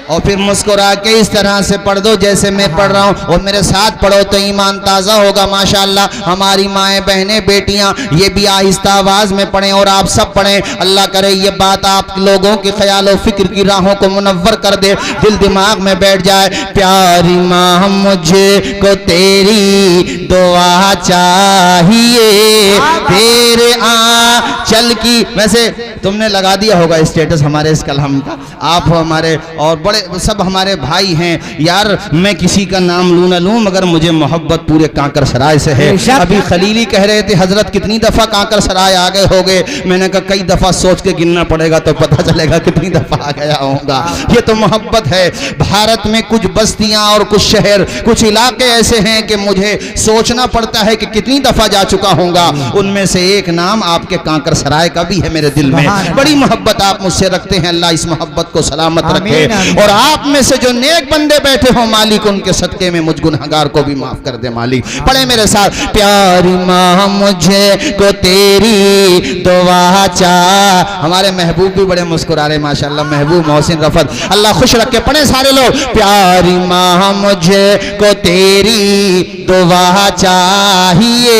और फिर मुस्कुरा के इस तरह से पढ़ दो जैसे मैं पढ़ रहा हूँ, और मेरे साथ पढ़ो तो ईमान ताज़ा होगा। माशाअल्लाह हमारी माएँ बहनें बेटियाँ ये भी आहिस्ता आवाज़ में पढ़ें और आप सब पढ़ें। अल्लाह करे ये बात आप लोगों के ख्याल और फिक्र की राहों को मुनव्वर कर दे, दिल दिमाग में बैठ जाए। प्यारी माँ मुझे को तेरी दुआ चाहिए, तेरे आंचल की, वैसे तुमने लगा दिया होगा स्टेटस हमारे इस कलाम का, आप हमारे और बड़े सब हमारे भाई हैं यार। मैं किसी का नाम लूँ ना लूँ मगर मुझे मोहब्बत पूरे कांकर सराय से है। अभी खलीली कह रहे थे हजरत कितनी दफ़ा कांकर सराय आ गए होगे, मैंने कहा कई दफ़ा सोच के गिनना पड़ेगा तो पता चलेगा कितनी दफ़ा आ गया होगा। ये तो मोहब्बत है। भारत में कुछ बस्तियां और कुछ शहर, कुछ इलाके ऐसे हैं कि मुझे सोचना पड़ता है कि कितनी दफा जा चुका होगा। उनमें से एक नाम आपके कांकर सराय का भी है मेरे दिल में। बड़ी मोहब्बत आप मुझसे रखते हैं, अल्लाह इस मोहब्बत को सलामत रखे। और आप में से जो नेक बंदे बैठे हो मालिक, उनके सदके में मुझ गुनहगार को भी माफ कर दे मालिक। पढ़े मेरे साथ, प्यारी माँ मुझे को तेरी दुआ चाह। हमारे महबूब भी बड़े मुस्कुरा रहे माशाल्लाह, महबूब मोहसिन रफत, अल्लाह खुश रखे। पढ़े सारे लोग, प्यारी माँ मुझे को तेरी दुआ चाहिए,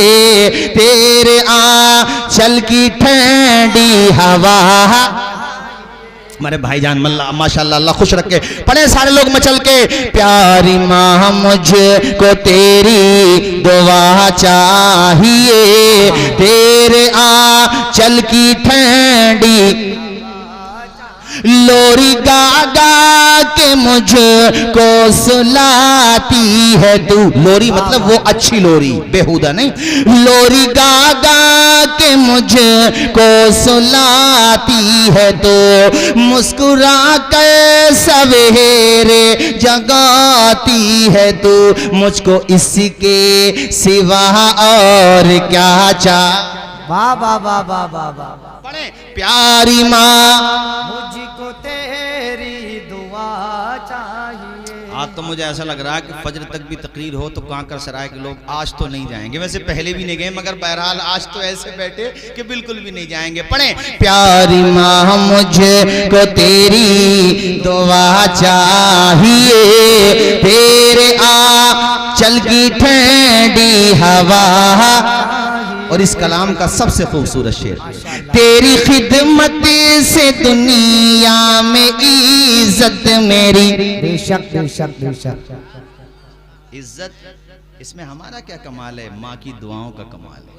तेरे आंचल की ठंडी हवा। हमारे भाईजान मल्ला माशाल्लाह, अल्लाह खुश रखे। पढ़े सारे लोग मचल के, प्यारी माँ मुझे को तेरी दुआ चाहिए, तेरे आंचल की ठंडी लोरी गा गा के मुझको सुलाती है तू। लोरी मतलब वो अच्छी लोरी, बेहुदा नहीं। लोरी गा गा के मुझको सुलाती है तो, मुस्कुरा कर सवेरे जगाती है तो, मुझको इसके सिवा और क्या चाह। वाह वाह वाह वाह वाह वाह। पढ़े, प्यारी माँ मुझको तेरी दुआ चाहिए। आज तो मुझे ऐसा लग रहा है कि फजर तक भी तकरीर हो तो कांकर सराय के लोग आज तो नहीं जाएंगे। वैसे पहले भी नहीं गए मगर बहरहाल आज तो ऐसे बैठे कि बिल्कुल भी नहीं जाएंगे। पढ़े, प्यारी माँ मुझे को तेरी दुआ चाहिए, तेरे आंचल की ठंडी हवा। और इस कलाम का सबसे खूबसूरत शेर, तेरी खिदमत से दुनिया में इज्जत मेरी। बेशक बेशक बेशक। इज्जत इसमें हमारा क्या कमाल है, माँ की दुआओं का कमाल है।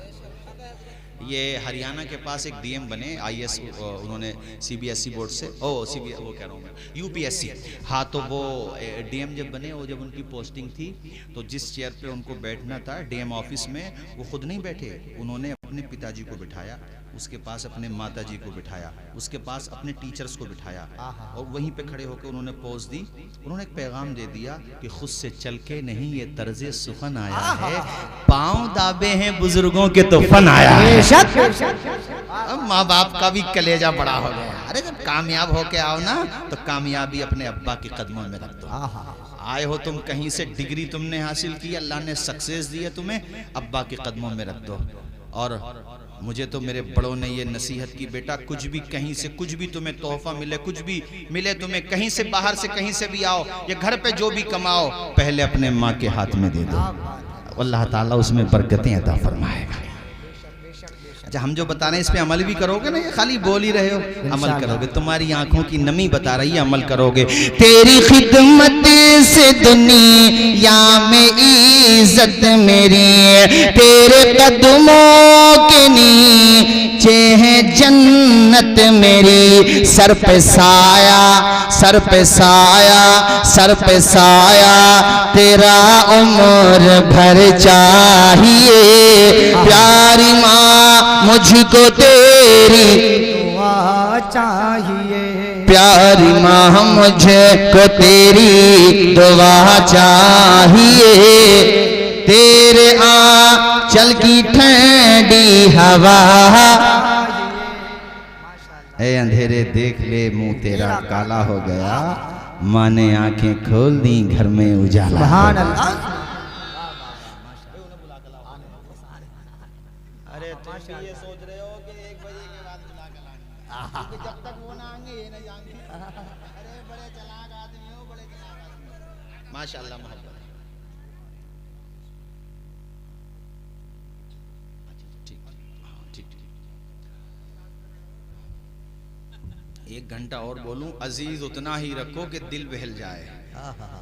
ये हरियाणा के पास एक डीएम बने, आईएएस, उन्होंने सीबीएसई बोर्ड से, वो कह रहा हूँ मैं, यूपीएससी। हाँ, तो वो डीएम जब बने, वो जब उनकी पोस्टिंग थी तो जिस चेयर पे उनको बैठना था डीएम ऑफिस में, वो खुद नहीं बैठे, उन्होंने अपने पिताजी को बिठाया, उसके पास अपने माताजी को बिठाया, उसके पास अपने टीचर्स को बिठाया और वहीं पे खड़े होकर उन्होंने पोज दी। उन्होंने एक पैगाम दे दिया कि खुद से चल के नहीं ये तर्जे सुखन आया है, पांव दाबे हैं बुजुर्गों के तो फन आया है। अब माँ बाप का भी कलेजा बड़ा हो गया। अरे जब कामयाब होके आओ ना तो कामयाबी अपने अब्बा के कदमों में रख दो। आए हो तुम कहीं से, डिग्री तुमने हासिल की, अल्लाह ने सक्सेस दी है तुम्हें, अब्बा के कदमों में रख दो। और मुझे तो मेरे बड़ों ने ये नसीहत की, बेटा कुछ भी कहीं से कुछ भी तुम्हें तोहफा मिले, कुछ भी मिले तुम्हें, कहीं से बाहर से कहीं से भी आओ या घर पे जो भी कमाओ, पहले अपने माँ के हाथ में दे दो, अल्लाह ताला उसमें बरकतें अता फरमाएगा। अच्छा, हम जो बता रहे हैं इस पे अमल भी करोगे ना, ये खाली बोल ही रहे हो? अमल करोगे, तुम्हारी आंखों की नमी बता रही है, अमल करोगे। तेरी खिदमत से दुनिया में इज्जत मेरी, तेरे कदमों के नीचे है जन्नत मेरी, सर पे साया, सर पे साया, सर पे साया, तेरा उम्र भर चाहिए, प्यारी माँ मुझको तेरी दुआ चाहिए, प्यारी माँ मुझको तेरी दुआ चाहिए, तेरे आंचल की ठंडी हवा। ए अंधेरे देख ले मुंह तेरा काला हो गया, माँ ने आंखें खोल दी घर में उजाला। सुभान अल्लाह। अरे तुम ये सोच रहे हो कि 1 बजे के बाद बुला कर लाएंगे, जब तक वो ना आएंगे ये नहीं जाएंगे। अरे बड़े चालाक आदमी हो, बड़े चालाक आदमी, माशाल्लाह मोहब्बत। ठीक, 1 घंटा और बोलूं, अजीज उतना ही रखो कि दिल बहल जाए,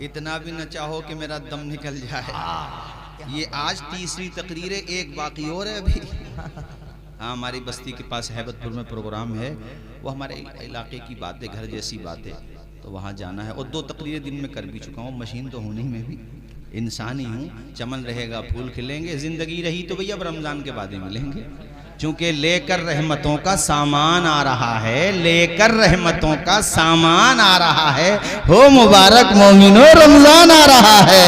इतना भी न चाहो कि मेरा दम निकल जाए। ये आज तीसरी तकरीर है, एक बाकी और है अभी। हाँ, हमारी बस्ती के पास हैबतपुर में प्रोग्राम है, वो हमारे इलाके की बात है, घर जैसी बात है, तो वहाँ जाना है। और 2 तकरीरें दिन में कर भी चुका हूँ। मशीन तो होनी में भी इंसान ही हूँ। चमन रहेगा फूल खिलेंगे, ज़िंदगी रही तो भैया अब रमज़ान के बाद ही मिलेंगे। चूँकि लेकर रहमतों का सामान आ रहा है, लेकर रहमतों का सामान आ रहा है। हो मुबारक मोमिनो, रमज़ान आ रहा है।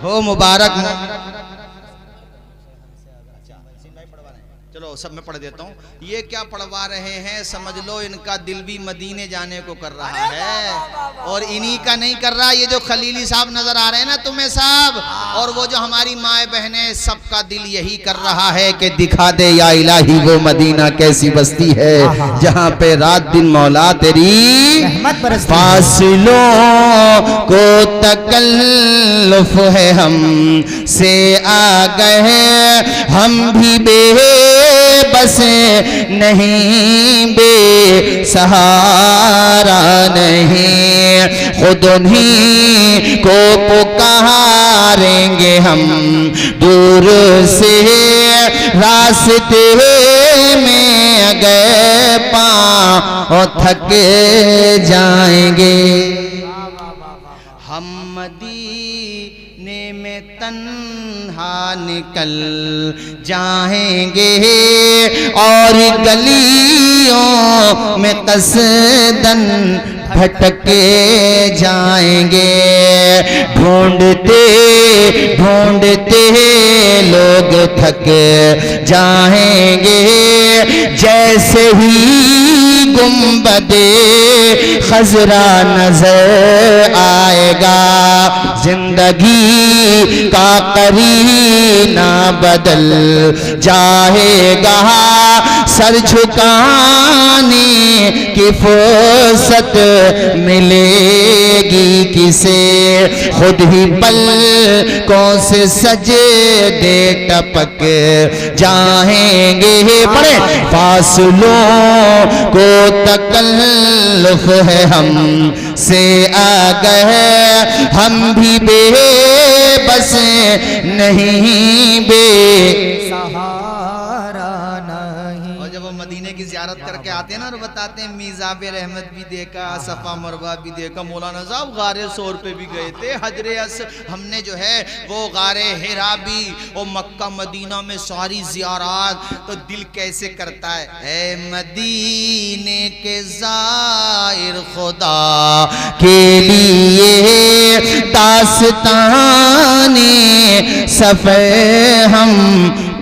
हो मुबारक। चलो सब मैं पढ़ देता हूँ। ये क्या पढ़वा रहे हैं, समझ लो इनका दिल भी मदीने जाने को कर रहा है, और इन्हीं का नहीं कर रहा। ये जो खलीली साहब नजर आ रहे हैं ना तुम्हें साहब, और वो जो हमारी माए बहनें, सबका दिल यही कर रहा है कि दिखा दे या इलाही वो मदीना कैसी बस्ती है जहाँ पे रात दिन मौला तेरी फासिलों को तकल्लुफ है, हम से आ गए हम भी बस नहीं बेसहारा नहीं, खुद उन्हीं को पुकारेंगे हम दूर से रास्ते में अगर पाँव थक जाएंगे। हम मदीने में तन्हा निकल जाएंगे और गलियों में कसदन भटके जाएंगे। ढूंढते ढूंढते लोग थक जाएंगे, जैसे ही गुंबदे खजरा नजर आएगा, जिंदगी का करीना बदल जाएगा। सर झुकाने की फुर्सत मिलेगी किसे, खुद ही पलकों से सजदे टपक जाएंगे। बड़े फासलों को तकल्लुफ है, हम से आ गए हम भी बेबस नहीं बेसहारा नहीं। और जब वो मदीने की ज़ियारत करके आते हैं ना, और बताते हैं मीज़ाब रहमत भी देखा, सफ़ा मरवा भी देखा, मौलाना साहब गारे सौर पे भी गए थे, हजरे हमने जो है वो गारे हिरा भी, और मक्का मदीना में सारी ज़ियारत। तो दिल कैसे करता है, ऐ मदीने के ज़ाहिर खुदा के लिए दास्ताने सफ़र हम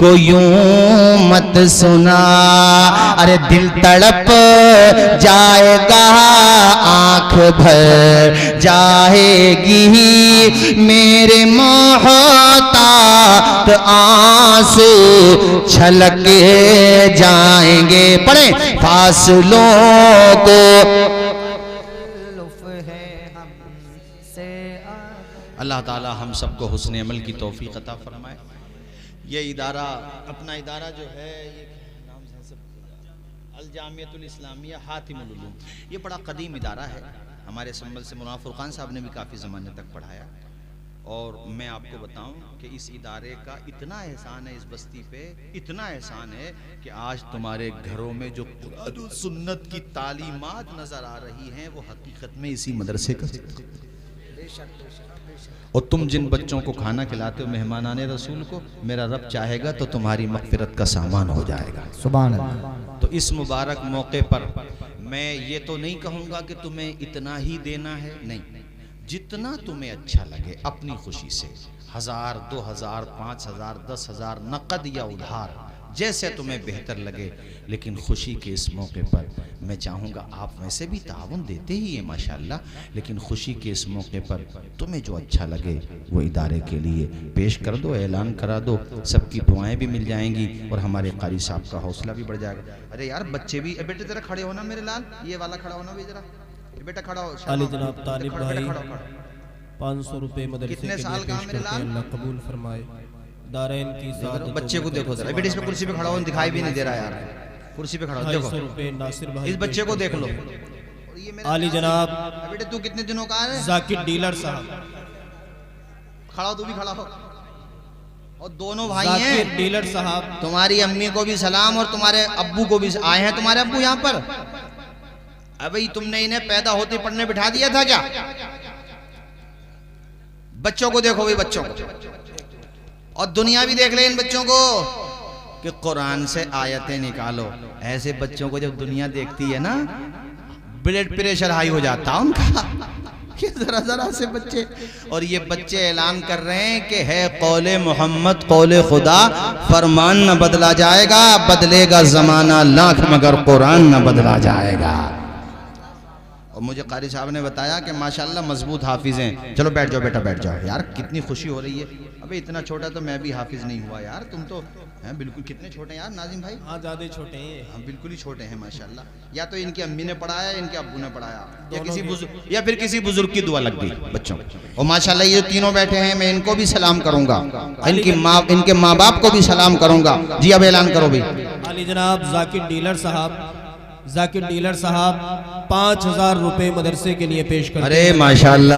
को यूं मत सुना। अरे दिल तड़प जाएगा, आंख भर जाएगी, मेरे मोहतात आंसू छलक जाएंगे। पढ़े फासलों को अल्लाह ताला हम सबको हुस्न अमल की तौफीक अता फरमाए। ये इदारा, अपना इदारा जो है, ये नाम से अल जामियतुल इस्लामिया हातिमुल उलूम, ये बड़ा कदीम इदारा है। हमारे संबल से मौलाना फुरकान साहब ने भी काफ़ी ज़माने तक पढ़ाया। और मैं आपको बताऊं कि इस इदारे का इतना एहसान है इस बस्ती पे, इतना एहसान है कि आज तुम्हारे घरों में जो कुरान और सुन्नत की तालीमात नज़र आ रही हैं, वो हकीकत में इसी मदरसे का। और तुम जिन बच्चों को खाना खिलाते हो मेहमानाने रसूल को, मेरा रब चाहेगा तो तुम्हारी मग़फ़िरत का सामान हो जाएगा। सुभान अल्लाह। तो इस मुबारक मौके पर मैं ये तो नहीं कहूँगा कि तुम्हें इतना ही देना है, नहीं, जितना तुम्हें अच्छा लगे अपनी खुशी से, 1000, 2000, 5000, 10,000 नकद या उधार, जैसे तुम्हें बेहतर लगे। लेकिन खुशी के इस मौके पर मैं चाहूँगा, आप वैसे भी ताउन देते ही हैं माशाल्लाह, लेकिन खुशी के इस मौके पर तुम्हें जो अच्छा लगे वो इदारे के लिए पेश कर दो, ऐलान करा दो, सबकी दुआएं भी मिल जाएंगी और हमारे कारी साहब का हौसला भी बढ़ जाएगा। अरे यार बच्चे भी, बेटे ज़रा खड़े हो ना मेरे लाल, ये वाला खड़ा होना भी ज़रा, बेटा खड़ा हो। अली जनाब तालिब भाई 500 रुपए मदरसे कितने साल का मेरे लाल, अल्लाह कबूल फरमाए। दारैन की साथ बच्चे को देखो जरा, बेटे इस पे कुर्सी पे खड़ा हो, दिखाई भी नहीं दे रहा यार, कुर्सी पे खड़ा हो, देखो रुपए नासिर भाई, इस बच्चे को देख लो। आली जनाब बेटे तू कितने दिनों का है? जाकिर डीलर साहब, खड़ा हो, तू भी खड़ा हो। और दोनों भाई जाकिर हैं। डीलर साहब, तुम्हारी अम्मी को भी सलाम और तुम्हारे अब्बू को भी। आए हैं तुम्हारे अब्बू यहाँ पर? अबे तुमने इन्हें पैदा होते पढ़ने बिठा दिया था क्या? बच्चों को देखो भाई, बच्चों को, और दुनिया भी देख ले इन बच्चों को कि कुरान से आयतें निकालो। ऐसे बच्चों को जब दुनिया देखती है ना, ब्लड प्रेशर हाई हो जाता है उनका कि जरा जरा से बच्चे। और ये बच्चे ऐलान कर रहे हैं कि है कौले मोहम्मद कौले खुदा, फरमान न बदला जाएगा, बदलेगा जमाना लाख मगर कुरान न बदला जाएगा। और मुझे कारी साहब ने बताया कि माशाल्लाह मजबूत हाफिज हैं। चलो बैठ जाओ बेटा, बैठ जाओ यार, कितनी खुशी हो रही है। अबे इतना छोटा तो मैं भी हाफिज नहीं हुआ यार, तुम तो हैं बिल्कुल। कितने छोटे हैं यार नाजिम भाई? हाँ ज्यादा छोटे हैं। हाँ बिल्कुल ही छोटे हैं माशाल्लाह। या तो इनकी अम्मी ने पढ़ाया, इनके अब्बू ने पढ़ाया, या किसी बुजुर्ग, या फिर किसी बुजुर्ग की दुआ लग गई बच्चों। और माशाल्लाह ये तीनों बैठे हैं, मैं इनको भी सलाम करूंगा, इनके माँ बाप को भी सलाम करूंगा। जी अब ऐलान करो भाई। अली जनाब जाकिर डीलर साहब, जाकिर डीलर साहब 5,000 रुपए मदरसे के लिए पेश कर। अरे माशाल्लाह।